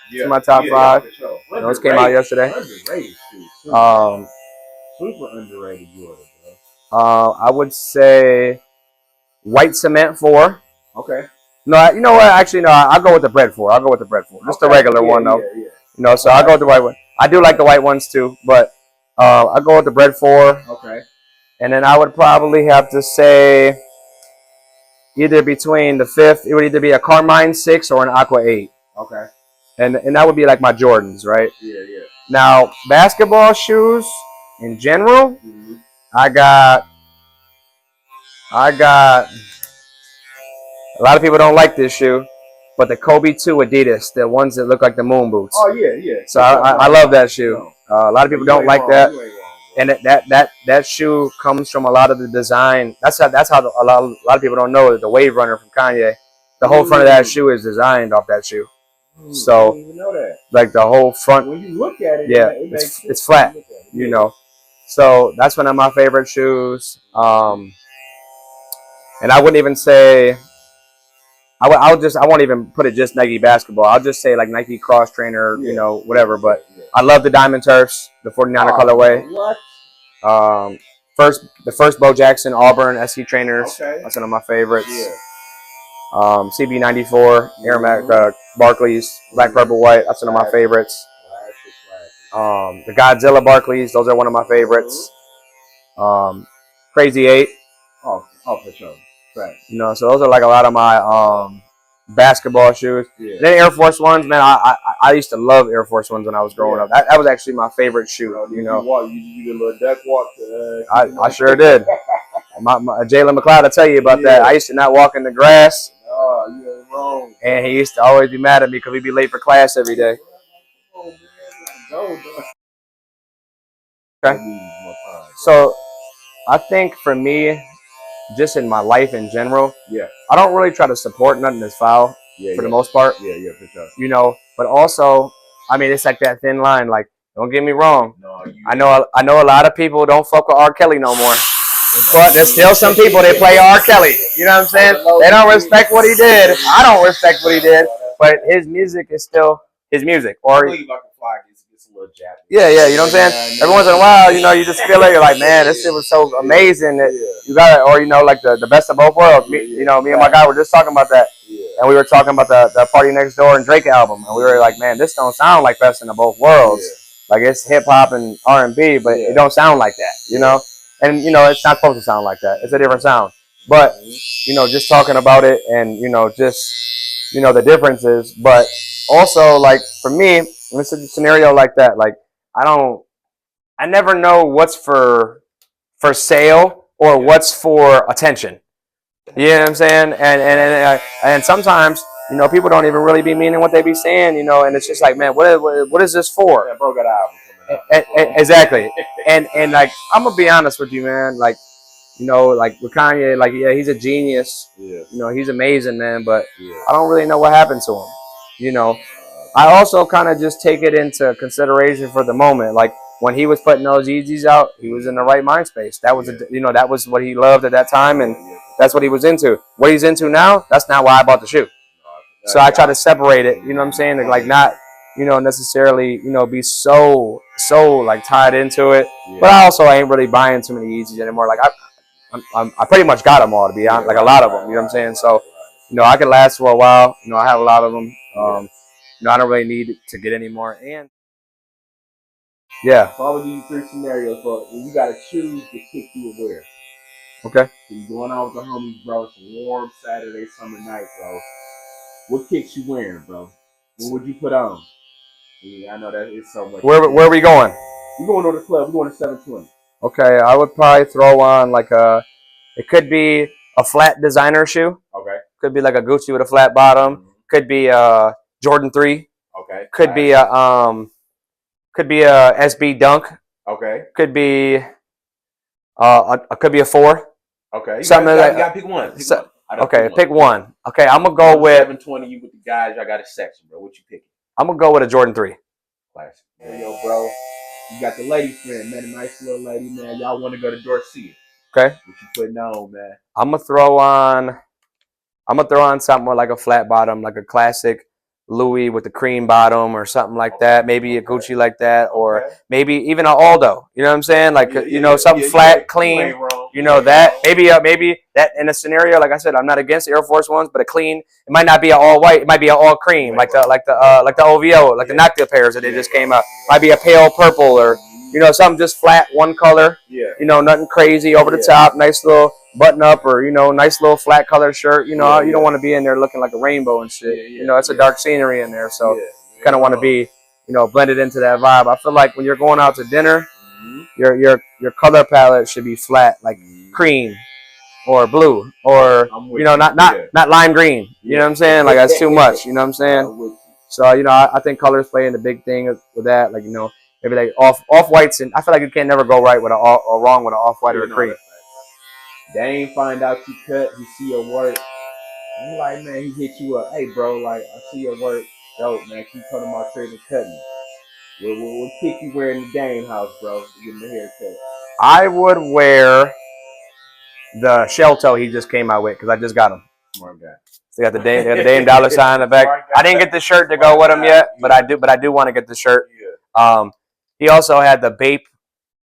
It's in my top 5. Those came out yesterday. Super underrated Jordan, I would say White Cement 4. Okay. No, you know what? Actually, no. I'll go with the Bread 4. Just the regular one though. You know, so I'll go with the white one. I do like the white ones too, but I'll go with the Bread 4. Okay. And then I would probably have to say either between the 5th, it would either be a Carmine 6 or an Aqua 8. Okay. And that would be like my Jordans, right? Yeah. Now, basketball shoes in general, I got a lot of people don't like this shoe, but the Kobe 2 Adidas, the ones that look like the moon boots. Oh yeah. So I love that shoe. A lot of people don't like that, and that shoe comes from a lot of the design. That's how a lot of people don't know that the Wave Runner from Kanye, the whole front of that shoe is designed off that shoe. So I didn't even know that. like the whole front, When you look at it, yeah, it's flat, you know. So that's one of my favorite shoes. And I wouldn't even say I won't even put it just Nike basketball. I'll just say like Nike cross trainer, you know, whatever. But I love the Diamond Turfs, the 49er colorway. What? The first Bo Jackson Auburn SC trainers. That's one of my favorites. CB94 Air Max Barclays Black Purple White. That's one of my favorites. The Godzilla Barclays. Those are one of my favorites. Crazy 8. Oh, for sure. Right. You know, so those are like a lot of my basketball shoes. And then Air Force Ones, man. I used to love Air Force Ones when I was growing up. That was actually my favorite shoe. You know, you did a little duck walk. I sure did. my Jalen McLeod, I tell you about that. I used to not walk in the grass. Oh, you ain't wrong. And he used to always be mad at me because we'd be late for class every day. Okay. So I think for me, just in my life in general, I don't really try to support nothing that's foul for the most part. Yeah, for sure. You know, but also, I mean, it's like that thin line. Like, don't get me wrong. No, I know a lot of people don't fuck with R. Kelly no more. But there's still some people that play R. Kelly. You know what I'm saying? They don't respect what he did. I don't respect what he did. But his music is still his music. Or yeah, you know what I'm saying? Every once in a while, you know, you just feel it. You're like, man, this shit was so amazing that you got it. Or, you know, like the best of both worlds. Me and my guy were just talking about that. And we were talking about the Party Next Door and Drake album. And we were like, man, this don't sound like best of both worlds. Like, it's hip-hop and R&B, but it don't sound like that, you know? And, you know, it's not supposed to sound like that. It's a different sound. But, you know, just talking about it and, you know, just, you know, the differences. But also, like, for me, in a scenario like that, like, I never know what's for sale or what's for attention. You know what I'm saying? And sometimes, you know, people don't even really be meaning what they be saying, you know, and it's just like, man, what is this for? That bro got an album coming out. Exactly. And like, I'm gonna be honest with you, man. Like, you know, like with Kanye, like, yeah, he's a genius. You know, he's amazing, man. But I don't really know what happened to him. You know, I also kind of just take it into consideration for the moment. Like when he was putting those Yeezys out, he was in the right mind space. That was, you know, that was what he loved at that time, and that's what he was into. What he's into now, that's not why I bought the shoe. So I try to separate it. You know what I'm saying? Like not, you know, necessarily, you know, be so like tied into it. But I also ain't really buying too many Yeezys anymore. Like I pretty much got them all, to be honest. Like a lot of them. You know what I'm saying? So I could last for a while. I have a lot of them. I don't really need to get any more. And yeah. So I'm gonna give you 3 scenarios, bro. And you gotta choose the kick you would wear. Okay. So you going out with the homies, bro. It's a warm Saturday, summer night, bro. What kicks you wearing, bro? What would you put on? Yeah, I know that it's so much. Where are we going? We're going to the club. We're going to 720. Okay, I would probably throw on like it could be a flat designer shoe. Okay. Could be like a Gucci with a flat bottom. Could be a Jordan 3. Okay. Could be a SB Dunk. Okay. Could be a 4. Okay. Something you like got to pick one. Pick one. Okay, I'm gonna go with 720. You with the guys. I got a section, bro. What you picking? I'm gonna go with a Jordan 3. Classic. Yo, bro. You got the lady friend, man. A nice little lady, man. Y'all want to go to Dorsia. Okay. What you putting on, man? I'm gonna throw on something more like a flat bottom, like a classic Louis with the cream bottom or something like that. Maybe a Gucci like that, or maybe even an Aldo. You know what I'm saying? Like something flat, clean. That maybe that in a scenario, like I said, I'm not against Air Force Ones, but a clean. It might not be an all white. It might be an all cream, like the OVO, like the Nocta pairs that they just came out. Might be a pale purple or something just flat, one color. Yeah. Nothing crazy over the top. Nice little button up or nice little flat color shirt. You don't want to be in there looking like a rainbow and shit. It's a dark scenery in there, so you kind of want to be blended into that vibe. I feel like when you're going out to dinner, your color palette should be flat, like cream or blue or not lime green. You know what I'm saying? Like that's too much. You know what I'm saying? So I think colors play in the big thing with that. Like maybe like off whites, and I feel like you can't never go right with or wrong with an off white or a cream. Dane find out you cut, he see your work. I'm like, man, he hit you up. Hey, bro, like I see your work. Dope, man. Keep coming to my crib and cut me. We'll kick you wearing the Dane house, bro. To get him a haircut. I would wear the shell toe he just came out with because I just got him. Smart guy. They got the Dame dollar sign in the back. I didn't get the shirt to go with him yet, but I do want to get the shirt. He also had the Bape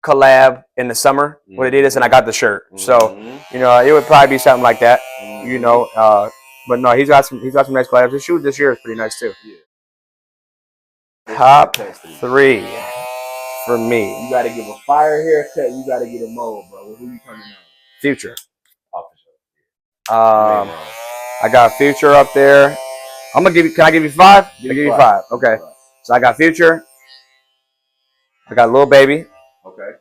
collab in the summer with Adidas, and I got the shirt. So it would probably be something like that. But no, he's got some nice collabs. His shoe this year is pretty nice too. Top 3 for me. You got to give a fire haircut. You got to get a mold, bro. Who you turning on? Future. I got Future up there. Can I give you 5? I'll give you 5. Okay. So I got Future. I got Lil Baby. Okay.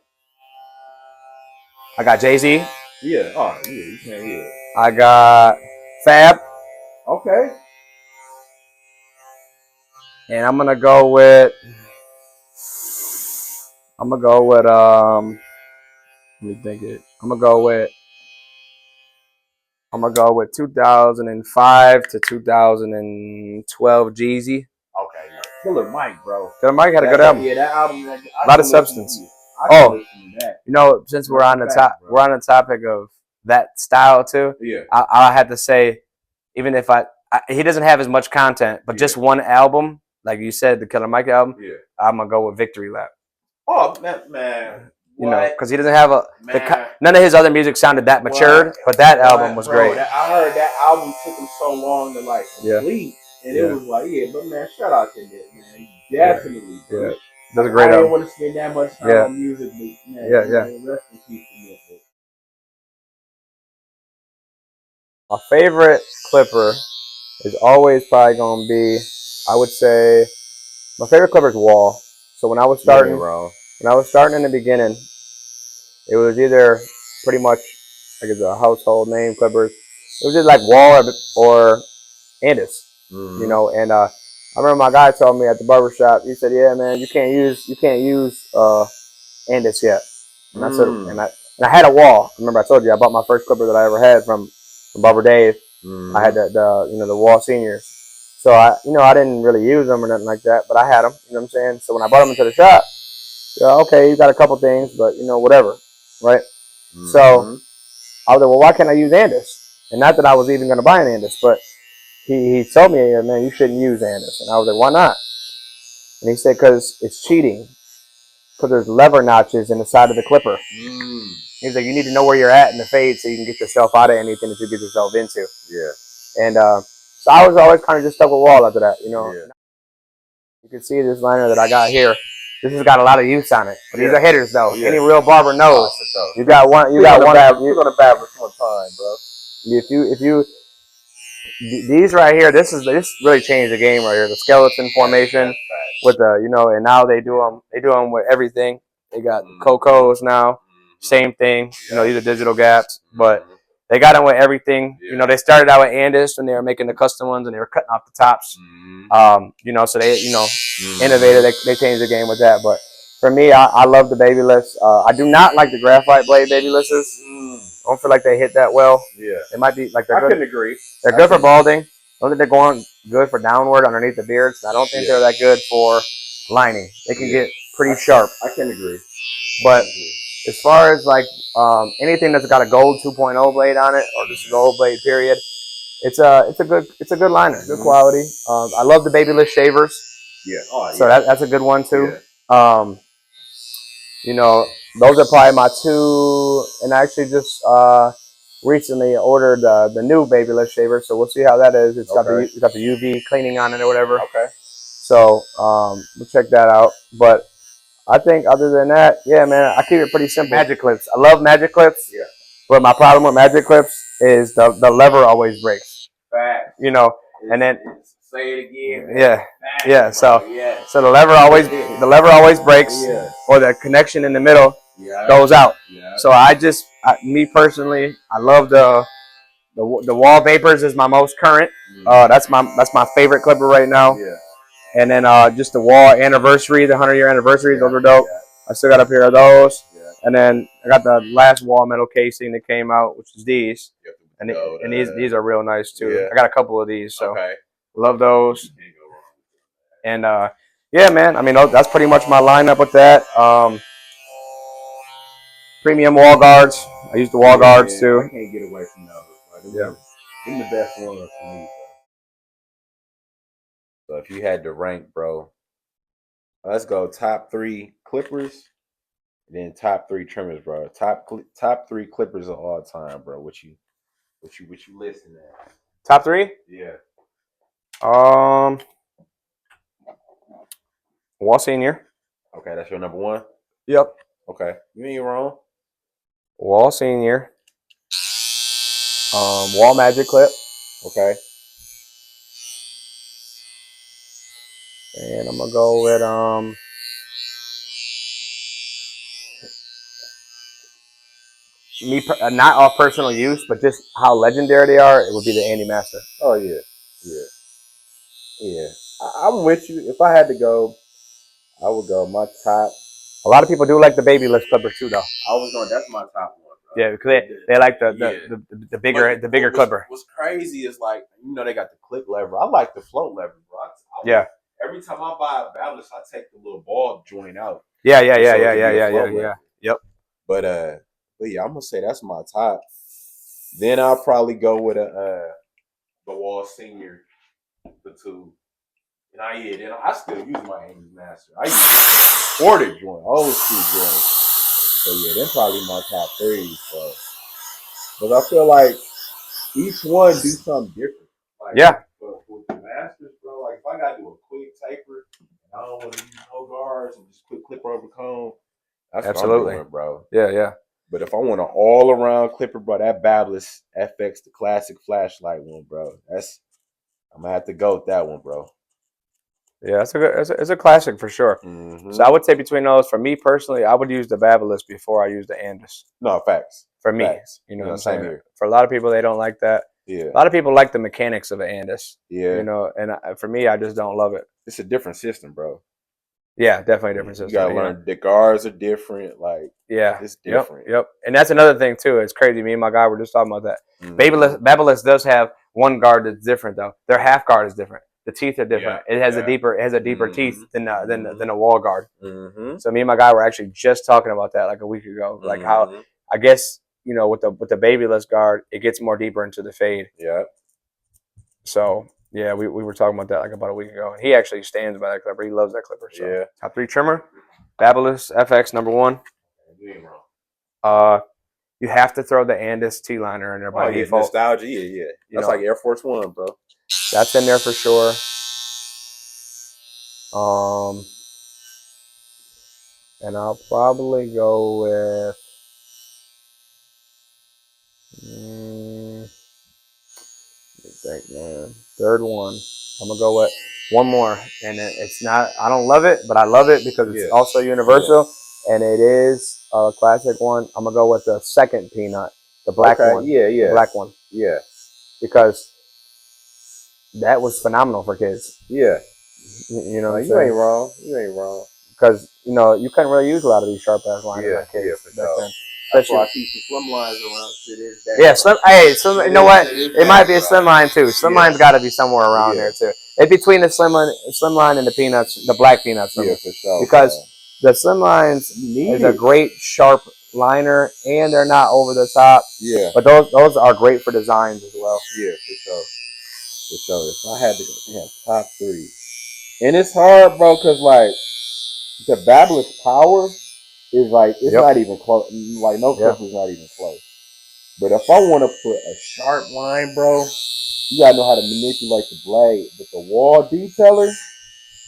I got Jay-Z. Yeah. Oh, yeah. You can't hear it. I got Fab. Okay. And I'm gonna go with let me think it. I'm gonna go with 2005 to 2012 Jeezy. Okay. Killer Mike, bro. Killer Mike had a good album. Yeah, that album. A lot of substance. Since we're on the topic of that style too. Yeah. I had to say, even if he doesn't have as much content, but just one album, like you said, the Killer Mike album. Yeah. I'm gonna go with Victory Lap. Oh man. Because he doesn't have none of his other music sounded that matured, but that album was great. I heard that album took him so long to complete, and it was like, but man, shout out to that man, definitely. Yeah, that's a great album. I didn't want to spend that much time on music, but man, rest in peace to me. My favorite Clipper is always probably gonna be, I would say, my favorite Clipper is Wall. So when I was starting in the beginning, it was either pretty much like it's a household name, Clippers. It was just like Wall or Andis, And I remember my guy told me at the barber shop. He said, "Yeah, man, you can't use Andis yet." And I said, and I had a Wall. Remember I told you I bought my first Clipper that I ever had from Barber Dave. I had the Wall Seniors. So I didn't really use them or nothing like that, but I had them. You know what I'm saying? So when I brought them into the shop, okay, you got a couple things, but whatever, right? So I was like, well, why can't I use Andis? And not that I was even going to buy an Andis, but he told me, man, you shouldn't use Andis. And I was like, why not? And he said, because it's cheating. Because there's lever notches in the side of the Clipper. He's like, you need to know where you're at in the fade so you can get yourself out of anything that you get yourself into. Yeah. And so I was always kind of just stuck with Wall after that, you know. Yeah. You can see this liner that I got here. This has got a lot of use on it. But these are hitters, though. Yeah. Any real barber knows. Oh, You got one. You got one. We're gonna babble one time, bro. These right here, this really changed the game right here. The skeleton formation with the, you know, and now they do them with everything. They got Cocos now, same thing. You know, these are digital gaps, but they got them with everything. You know, they started out with Andis when they were making the custom ones and they were cutting off the tops. You know, so they, you know, innovated. They changed the game with that. But for me, I love the babyless. I do not like the graphite blade babylesses. I don't feel like they hit that well. Yeah. It might be like they're I good. couldn't agree. They're good for balding. I don't think they're going good for downward underneath the beards. I don't think they're that good for lining. They can get pretty sharp. I can agree. But as far as like anything that's got a gold 2.0 blade on it or just a gold blade period, it's a good liner, good quality. I love the babyless shavers. Yeah. Oh, yeah. So that's a good one too. You know, those are probably my two, and I actually just recently ordered the new babyless shaver, so we'll see how that is. It's got the UV cleaning on it or whatever. Okay. So we'll check that out. But I think other than that, yeah, man, I keep it pretty simple. Magic clips. I love magic clips. Yeah. But my problem with magic clips is the lever always breaks. Fact. You know, and then say it again. Man. Yeah. Fact, Yeah. So yeah. so the lever always breaks, or the connection in the middle goes out. Yeah. So me personally, I love the wall vapors is my most current. That's my favorite clipper right now. Yeah. And then just the wall anniversary, the 100-year anniversary, those are dope. Yeah. I still got a pair of those. Yeah. And then I got the last wall metal casing that came out, which is these. And these are real nice too. Yeah. I got a couple of these, so love those. And yeah, man. I mean, that's pretty much my lineup with that. Premium wall guards. I use the wall guards too. I can't get away from those. They're the best ones for me. So if you had to rank, bro, let's go top 3 clippers, then top 3 trimmers, bro. Top 3 clippers of all time, bro. What you listen at? Top 3? Yeah. Wall Senior. Okay, that's your number 1? Yep. Okay. You ain't wrong. Wall Senior. Wall Magic Clip. Okay. And I'm gonna go with not off personal use, but just how legendary they are. It would be the Andy Master. Oh yeah, yeah. I'm with you. If I had to go, I would go my top. A lot of people do like the babyless clipper too, though. That's my top one. Bro. Yeah, because they like the bigger clipper. What's crazy is like they got the click lever. I like the float lever, bro. Yeah. Every time I buy a babbless, I take the little ball joint out. Yeah. Yep. But yeah, I'm gonna say that's my top. Then I'll probably go with the Wall Senior, the 2. And I still use my Andy Master. I use ordered joint, old school joint. So yeah, they're probably my top 3. So, but I feel like each one do something different. Like, But with the Masters, bro, like if I gotta do a quick taper, and I don't want to use no guards and just quick clipper over cone, that's absolutely, what I'm doing, bro. Yeah. But if I want an all-around clipper, bro, that Babyless FX, the classic flashlight one, bro, I'm gonna have to go with that one, bro. Yeah, it's a classic for sure. Mm-hmm. So I would say between those, for me personally, I would use the Babyless before I use the Andis. No, facts. For me, facts. You know what I'm saying? Here. For a lot of people, they don't like that. Yeah. A lot of people like the mechanics of an Andis. Yeah. You know, and for me, I just don't love it. It's a different system, bro. Yeah, definitely a different system. You gotta learn the guards are different. Like, it's different. Yep. And that's another thing too. It's crazy. Me and my guy were just talking about that. Mm-hmm. Babyless does have one guard that's different though. Their half guard is different. The teeth are different. It has a deeper teeth than a wall guard. Mm-hmm. So me and my guy were actually just talking about that like a week ago. Like how I guess with the babyless guard, it gets more deeper into the fade. Yeah. So yeah, we were talking about that like about a week ago. And he actually stands by that clipper. He loves that clipper. So yeah. Top 3 trimmer, Babyless FX number 1. You have to throw the Andis T-liner in there by default. Nostalgia, yeah. That's like Air Force One, bro. That's in there for sure. And I'll probably go with third one. I'm gonna go with one more, and it's not. I don't love it, but I love it because it's also universal, and it is a classic one. I'm gonna go with the second peanut, the black one. The black one. Yeah, because that was phenomenal for kids. Yeah, you know, you ain't wrong. You ain't wrong. Because you couldn't really use a lot of these sharp ass lines. Yeah, for sure. That's why I keep some slim lines around to this day. Yeah, slim. Hey, slim. You know what? It might be a slim line too. Slim line's got to be somewhere around there too. It's between the slim line and the peanuts, the black peanuts. Yeah, for sure. Because the slim lines is a great sharp liner, and they're not over the top. Yeah. But those are great for designs as well. Yeah, for sure. For sure. If I had to go, top 3, and it's hard, bro, because like the Babbler's power is like it's not even close. Like no clip is not even close. But if I want to put a sharp line, bro, you gotta know how to manipulate the blade. But the wall detailer,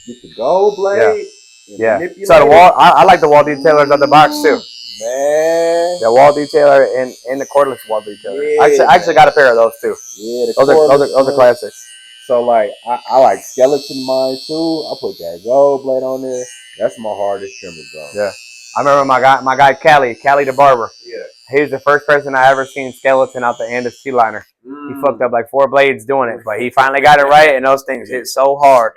get the gold blade. Yeah. So the wall, I like the wall detailers of the box too. Man, the wall detailer and the cordless wall detailer. I actually got a pair of those too. Yeah, those are classics. So like I like skeleton mine too. I put that gold blade on there. That's my hardest trimmer, bro. Yeah. I remember my guy Callie the barber. Yeah. He was the first person I ever seen skeleton out the Andis T-liner. He fucked up like 4 blades doing it, but he finally got it right, and those things hit so hard.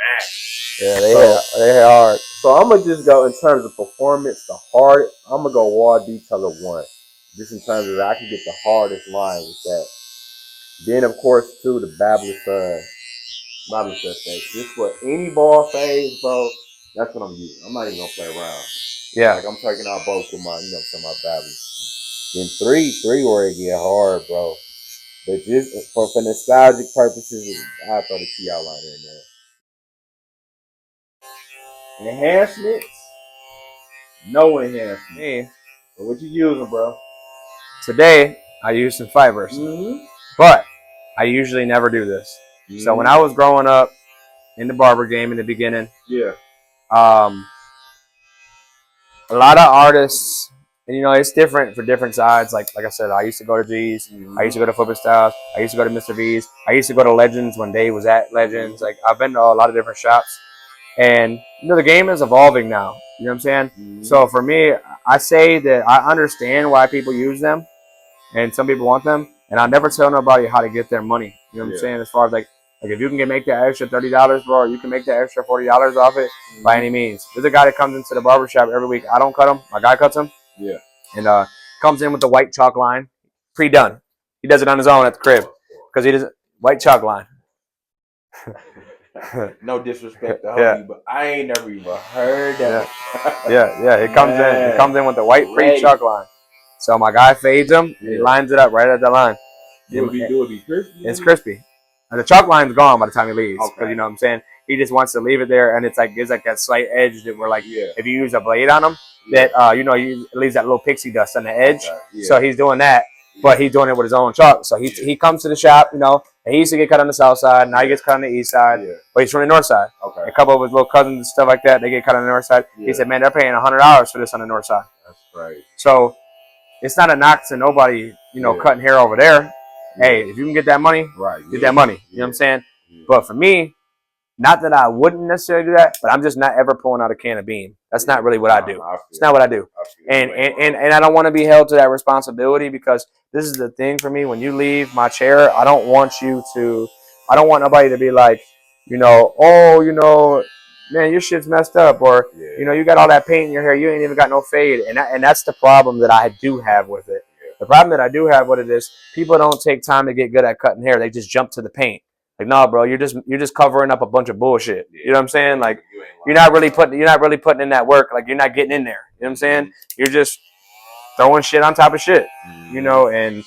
Yeah, they hit hard. So I'm gonna just go in terms of performance. I'm gonna go wall detailer 1, just in terms of that I can get the hardest line with that. Then of course too the Babbler's fade. Just for any ball phase, bro. That's what I'm using. I'm not even gonna play around. Yeah, like I'm taking out both with my my Babbler's. Then 3 where it get hard, bro. But just for nostalgic purposes, I throw the T outliner in there. Enhancements? No enhancements. So what you using, bro? Today, I use some fibers. But I usually never do this. So when I was growing up in the barber game in the beginning, a lot of artists, and it's different for different sides. Like I said, I used to go to G's. I used to go to Flippin' Styles. I used to go to Mr. V's. I used to go to Legends when Dave was at Legends. Like I've been to a lot of different shops. And the game is evolving now. You know what I'm saying? So for me, I say that I understand why people use them, and some people want them. And I never tell nobody how to get their money. You know what I'm saying? As far as like if you can make that extra $30, bro, or you can make that extra $40 off it, by any means. There's a guy that comes into the barbershop every week. I don't cut him. My guy cuts him. Yeah. And comes in with the white chalk line, pre-done. He does it on his own at the crib because he doesn't white chalk line. No disrespect to homie, but I ain't never even heard that. Yeah. It comes in with the white pre-chalk line. So my guy fades him. And he lines it up right at the line. Do it be crispy? It's crispy. And the chalk line's gone by the time he leaves. Because you know what I'm saying? He just wants to leave it there, and it's like that slight edge that we're like, if you use a blade on him, that it leaves that little pixie dust on the edge. So he's doing that, but he's doing it with his own chalk. So he comes to the shop, and he used to get cut on the south side. Now he gets cut on the east side, but he's from the north side. A couple of his little cousins and stuff like that, they get cut on the north side. He said, man, they're paying $100 for this on the north side. That's right. So it's not a knock to nobody, cutting hair over there. Hey, if you can get that money, get that money. You know what I'm saying? But for me, not that I wouldn't necessarily do that, but I'm just not ever pulling out a can of beam. That's not really what I do. It's not what I do. And I don't want to be held to that responsibility, because this is the thing for me. When you leave my chair, I don't want nobody to be like, man, your shit's messed up, or you got all that paint in your hair, you ain't even got no fade. And that's the problem that I do have with it. The problem that I do have with it is people don't take time to get good at cutting hair. They just jump to the paint. Like, no, bro, you're just covering up a bunch of bullshit. You know what I'm saying? Like, you're not really putting in that work. Like, you're not getting in there. You know what I'm saying? You're just throwing shit on top of shit. And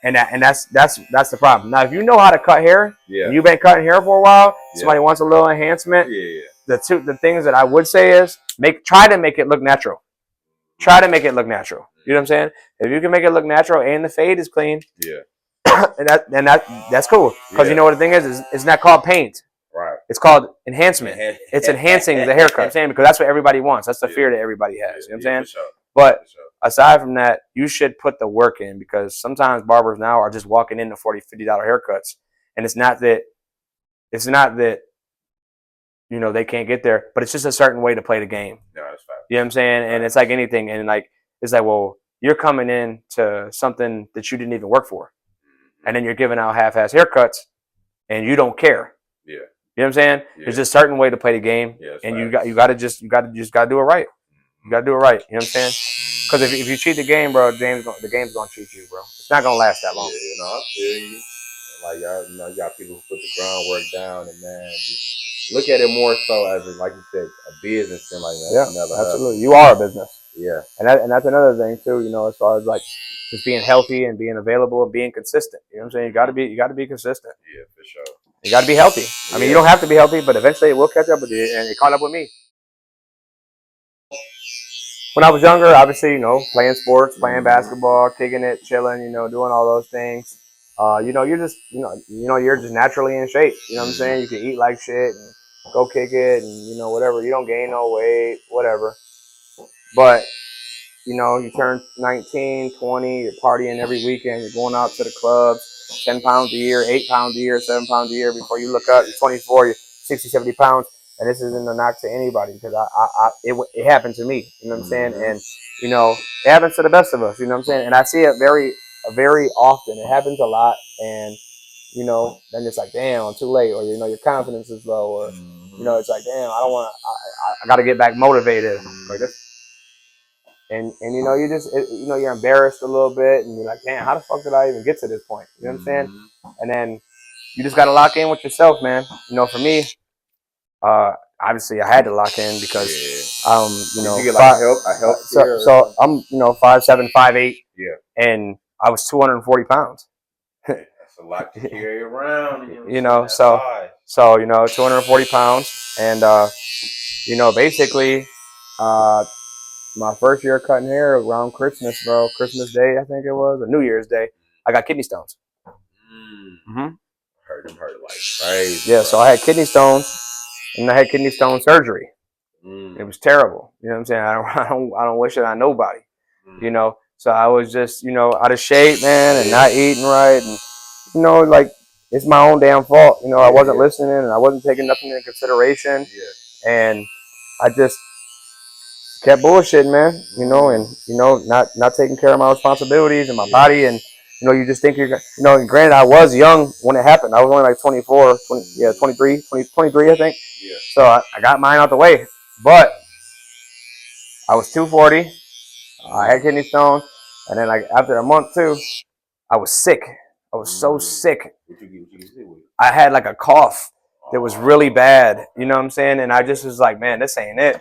that's the problem. Now, if you know how to cut hair, and you've been cutting hair for a while, somebody wants a little enhancement. The things that I would say is try to make it look natural. Try to make it look natural. You know what I'm saying? If you can make it look natural and the fade is clean, Yeah. and that's cool. Because you know what the thing is it's not called paint. Right. It's called enhancement. It's enhancing the haircut. I'm saying because that's what everybody wants. That's the fear that everybody has. You know what I'm saying? For sure. But aside from that, you should put the work in because sometimes barbers now are just walking into $40, $50 haircuts, and it's not that you know they can't get there, but it's just a certain way to play the game. No, that's fact. You know what I'm saying? And it's like anything, and like it's like, well, you're coming in to something that you didn't even work for, and then you're giving out half-ass haircuts, and you don't care. Yeah. You know what I'm saying? Yeah. There's just a certain way to play the game, and you gotta just do it right. You gotta do it right. You know what I'm saying? Because if you cheat the game, bro, the game's gonna cheat you, bro. It's not gonna last that long. Yeah, you know, I feel you. Like y'all, you know, you got people who put the groundwork down, and man, just look at it more so as like you said, a business and like that. Yeah, absolutely. You are a business. Yeah, and that's another thing too. You know, as far as like just being healthy and being available and being consistent. You know what I'm saying? You gotta be consistent. Yeah, for sure. You gotta be healthy. I mean, you don't have to be healthy, but eventually it will catch up with you, and it caught up with me. When I was younger, obviously, you know, playing sports, playing basketball, kicking it, chilling, you know, doing all those things. You know, you're just, you're just naturally in shape. You know what I'm saying? You can eat like shit and go kick it, and you know, whatever. You don't gain no weight, whatever. But you know, you turn 19, 20, you're partying every weekend, you're going out to the clubs, 10 pounds a year, 8 pounds a year, 7 pounds a year. Before you look up, you're 24, you're 60, 70 pounds. And this isn't a knock to anybody because it happened to me. You know what I'm saying? And, you know, it happens to the best of us. You know what I'm saying? And I see it very often. It happens a lot. And, you know, then it's like, damn, I'm too late. Or, you know, your confidence is low. Or, you know, it's like, damn, I don't want to, I got to get back motivated. Like this. And you know, you know, you're embarrassed a little bit, and you're like, damn, how the fuck did I even get to this point? You know what I'm saying? And then you just got to lock in with yourself, man. You know, for me, obviously I had to lock in because, you know, did you get like help? So I'm, you know, 5'7", 5'8", yeah, and I was 240 pounds. That's a lot to carry around. You know, so you know, 240 pounds, and you know, basically, my first year cutting hair around Christmas, bro. Christmas Day, I think it was, or New Year's Day. I got kidney stones. Hurt like crazy. Yeah, so I had kidney stones, and I had kidney stone surgery. It was terrible. You know what I'm saying? I don't wish it on nobody. You know, so I was just, you know, out of shape, man, and not eating right, and you know, like it's my own damn fault. You know, I wasn't listening, and I wasn't taking nothing into consideration, and I just kept bullshitting, man, you know, and, you know, not taking care of my responsibilities and my body. And, you know, you just think you know, and granted, I was young when it happened. I was only like 24, 23, I think. Yeah. So I got mine out the way. But I was 240. I had kidney stones. And then, like, after a month, too, I was sick. I was so sick. I had, like, a cough that was really bad. You know what I'm saying? And I just was like, man, this ain't it.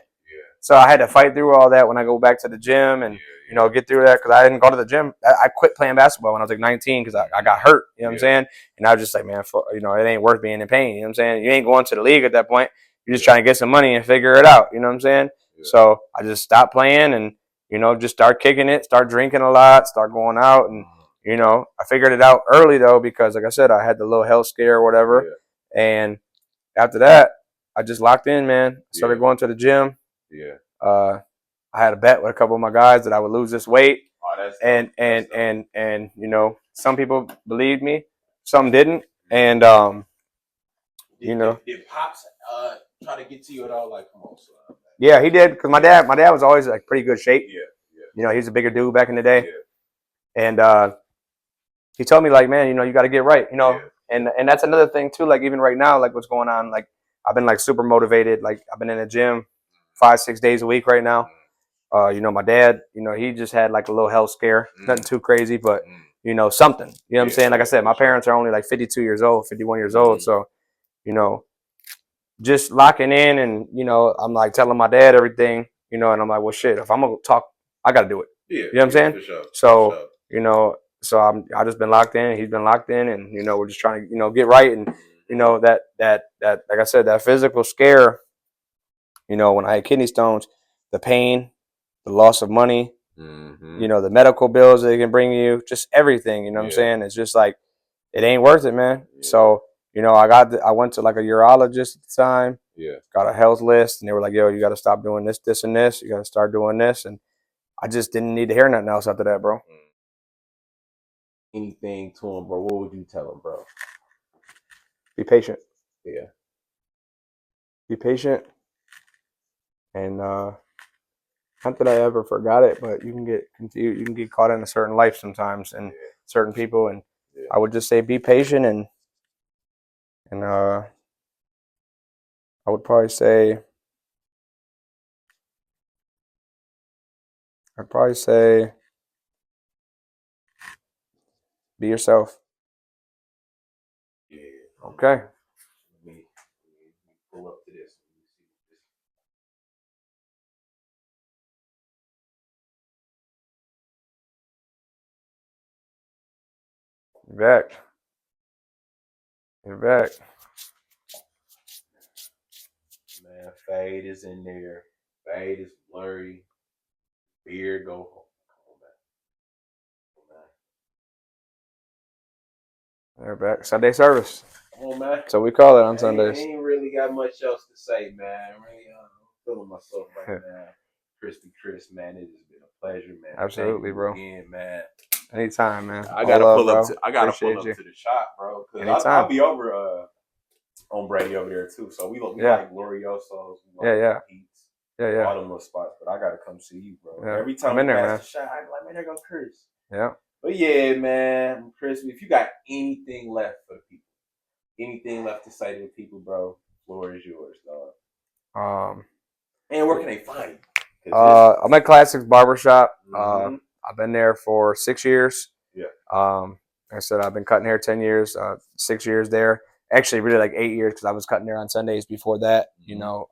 So I had to fight through all that when I go back to the gym and, you know, get through that because I didn't go to the gym. I quit playing basketball when I was like 19 because I got hurt. You know what I'm saying? And I was just like, man, you know, it ain't worth being in pain. You know what I'm saying? You ain't going to the league at that point. You're just trying to get some money and figure it out. You know what I'm saying? So I just stopped playing and, you know, just start kicking it, start drinking a lot, start going out. And, you know, I figured it out early, though, because, like I said, I had the little health scare or whatever. And after that, I just locked in, man. Started going to the gym. I had a bet with a couple of my guys that I would lose this weight, and you know, some people believed me, some didn't, and you know, did Pops try to get to you at all? Like, come on, son. Yeah, he did, because my dad was always like pretty good shape. You know, he was a bigger dude back in the day, and he told me like, man, you know, you got to get right, you know, and that's another thing too. Like even right now, like what's going on, like I've been like super motivated. Like I've been in the gym 5-6 days a week right now. You know, my dad, you know, he just had like a little health scare. Nothing too crazy, but, you know, something. You know what I'm saying? Like I said, my parents are only like 52 years old, 51 years old. So, you know, just locking in and, you know, I'm like telling my dad everything, you know, and I'm like, well, shit, if I'm going to talk, I got to do it. You know what I'm saying? For sure. So, you know, so I just been locked in. He's been locked in. And, you know, we're just trying to, you know, get right. And, you know, that like I said, that physical scare, you know, when I had kidney stones, the pain, the loss of money, you know, the medical bills they can bring you, just everything. You know what I'm saying? It's just like it ain't worth it, man. So you know, I went to like a urologist at the time. Got a health list, and they were like, "Yo, you got to stop doing this, this, and this. You got to start doing this." And I just didn't need to hear nothing else after that, bro. Anything to him, bro? What would you tell him, bro? Be patient. Yeah. Be patient. And not that I ever forgot it, but you can get confused. You can get caught in a certain life sometimes, and certain people. And I would just say, be patient, and I would probably say, be yourself. Yeah. Okay. Let me pull up to this. You're back. You're back. Man, fade is in there. Fade is blurry. Beard go. Come on, man. You're back. Sunday service. Come on, man. So we call it on Sundays. I ain't really got much else to say, man. I'm really feeling myself right now. Crispy Chris, man, it has been a pleasure, man. Absolutely, bro. Again, man. Anytime, man. I gotta pull up. Bro. I gotta Appreciate pull up you. to the shop, bro. Anytime. I'll be over on Brady over there too. So we like Gloriosos. Yeah. All them little spots. But I gotta come see you, bro. Yeah. Every time I'm in we there, pass man. the shop, I be like, man, there go Chris. Yeah. But yeah, man, Chris, if you got anything left for the people, anything left to say to the people, bro, floor is yours, dog. And where can they find you? I'm at Classics Barbershop. I've been there for 6 years. Yeah. Like I said, I've been cutting hair 10 years, 6 years there. Actually, really like 8 years because I was cutting hair on Sundays before that, you know.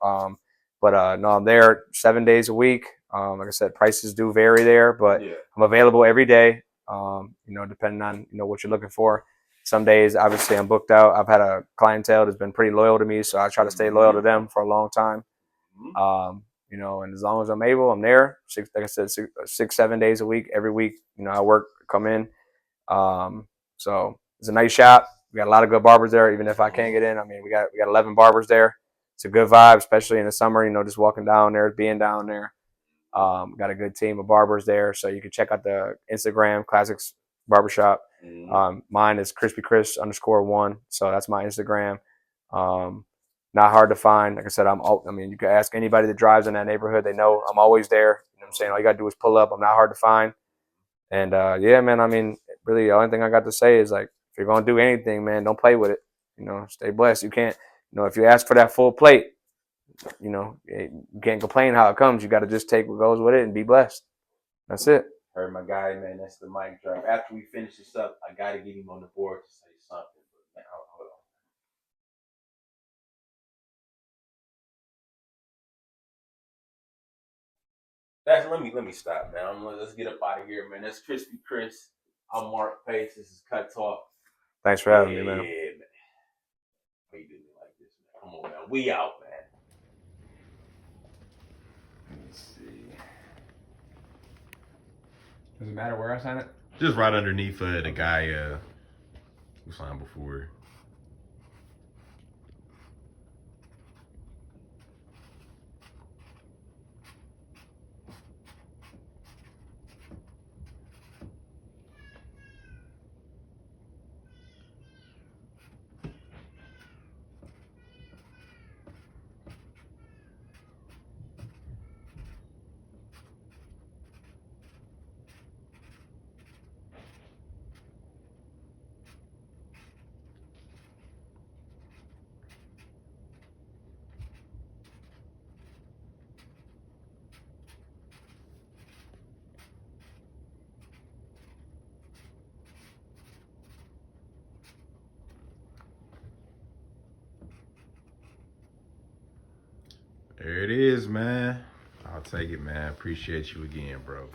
But no, I'm there 7 days a week. Like I said, prices do vary there, but I'm available every day, you know, depending on, you know, what you're looking for. Some days, obviously, I'm booked out. I've had a clientele that's been pretty loyal to me, so I try to stay loyal to them for a long time. You know, and as long as I'm able, I'm there. Like I said, 6, 7 days a week. Every week, you know, I work, come in. So it's a nice shop. We got a lot of good barbers there. Even if I can't get in, I mean, we got 11 barbers there. It's a good vibe, especially in the summer. You know, just walking down there, being down there. Got a good team of barbers there, so you can check out the Instagram Classics Barbershop. Mine is crispychris_1, so that's my Instagram. Not hard to find. Like I said, I mean, you can ask anybody that drives in that neighborhood. They know I'm always there. You know what I'm saying? All you got to do is pull up. I'm not hard to find. And, yeah, man, I mean, really the only thing I got to say is, like, if you're going to do anything, man, don't play with it. You know, stay blessed. You can't, you know, if you ask for that full plate, you know, you can't complain how it comes. You got to just take what goes with it and be blessed. That's it. Heard my guy, man. That's the mic drop. After we finish this up, I got to get him on the board to say something. But now, hold on. Let me stop, man. Let's get up out of here, man. That's Crispy Chris. I'm Mark Pace. This is Cut Talk. Thanks for having me, man. Yeah, man. Why you do me like this, man? Come on, man. We out, man. Let's see. Does it matter where I sign it? Just right underneath the guy who signed before. There it is, man. I'll take it, man. Appreciate you again, bro.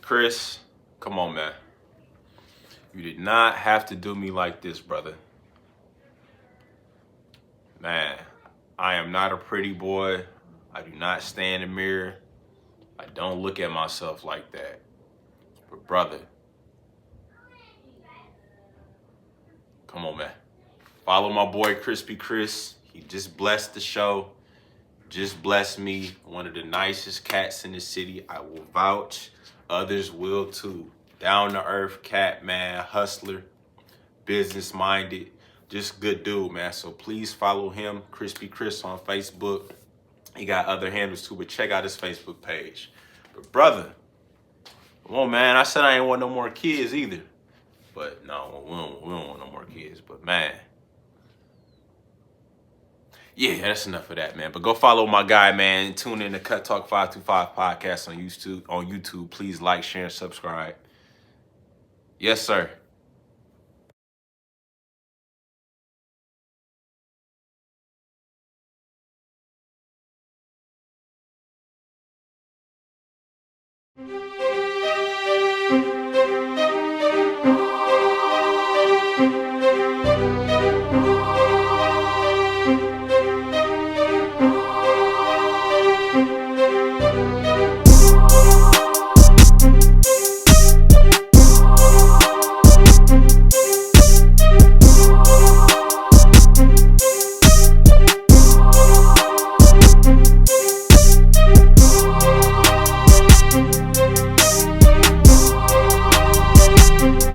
Chris, come on, man. You did not have to do me like this, brother. Man, I am not a pretty boy. I do not stand in the mirror I don't look at myself like that. But brother, come on, man. Follow my boy Krispy Khris. He just blessed the show. Just blessed me. One of the nicest cats in the city. I will vouch. Others will too. Down to earth cat, man. Hustler. Business minded. Just good dude, man. So please follow him. Krispy Khris on Facebook. He got other handles too, but check out his Facebook page. But brother, come on, man. I said I ain't want no more kids either. But no, we don't want no more kids. But man, yeah, that's enough of that, man. But go follow my guy, man. Tune in to Cut Talk 525 podcast on YouTube. Please like, share, and subscribe. Yes, sir.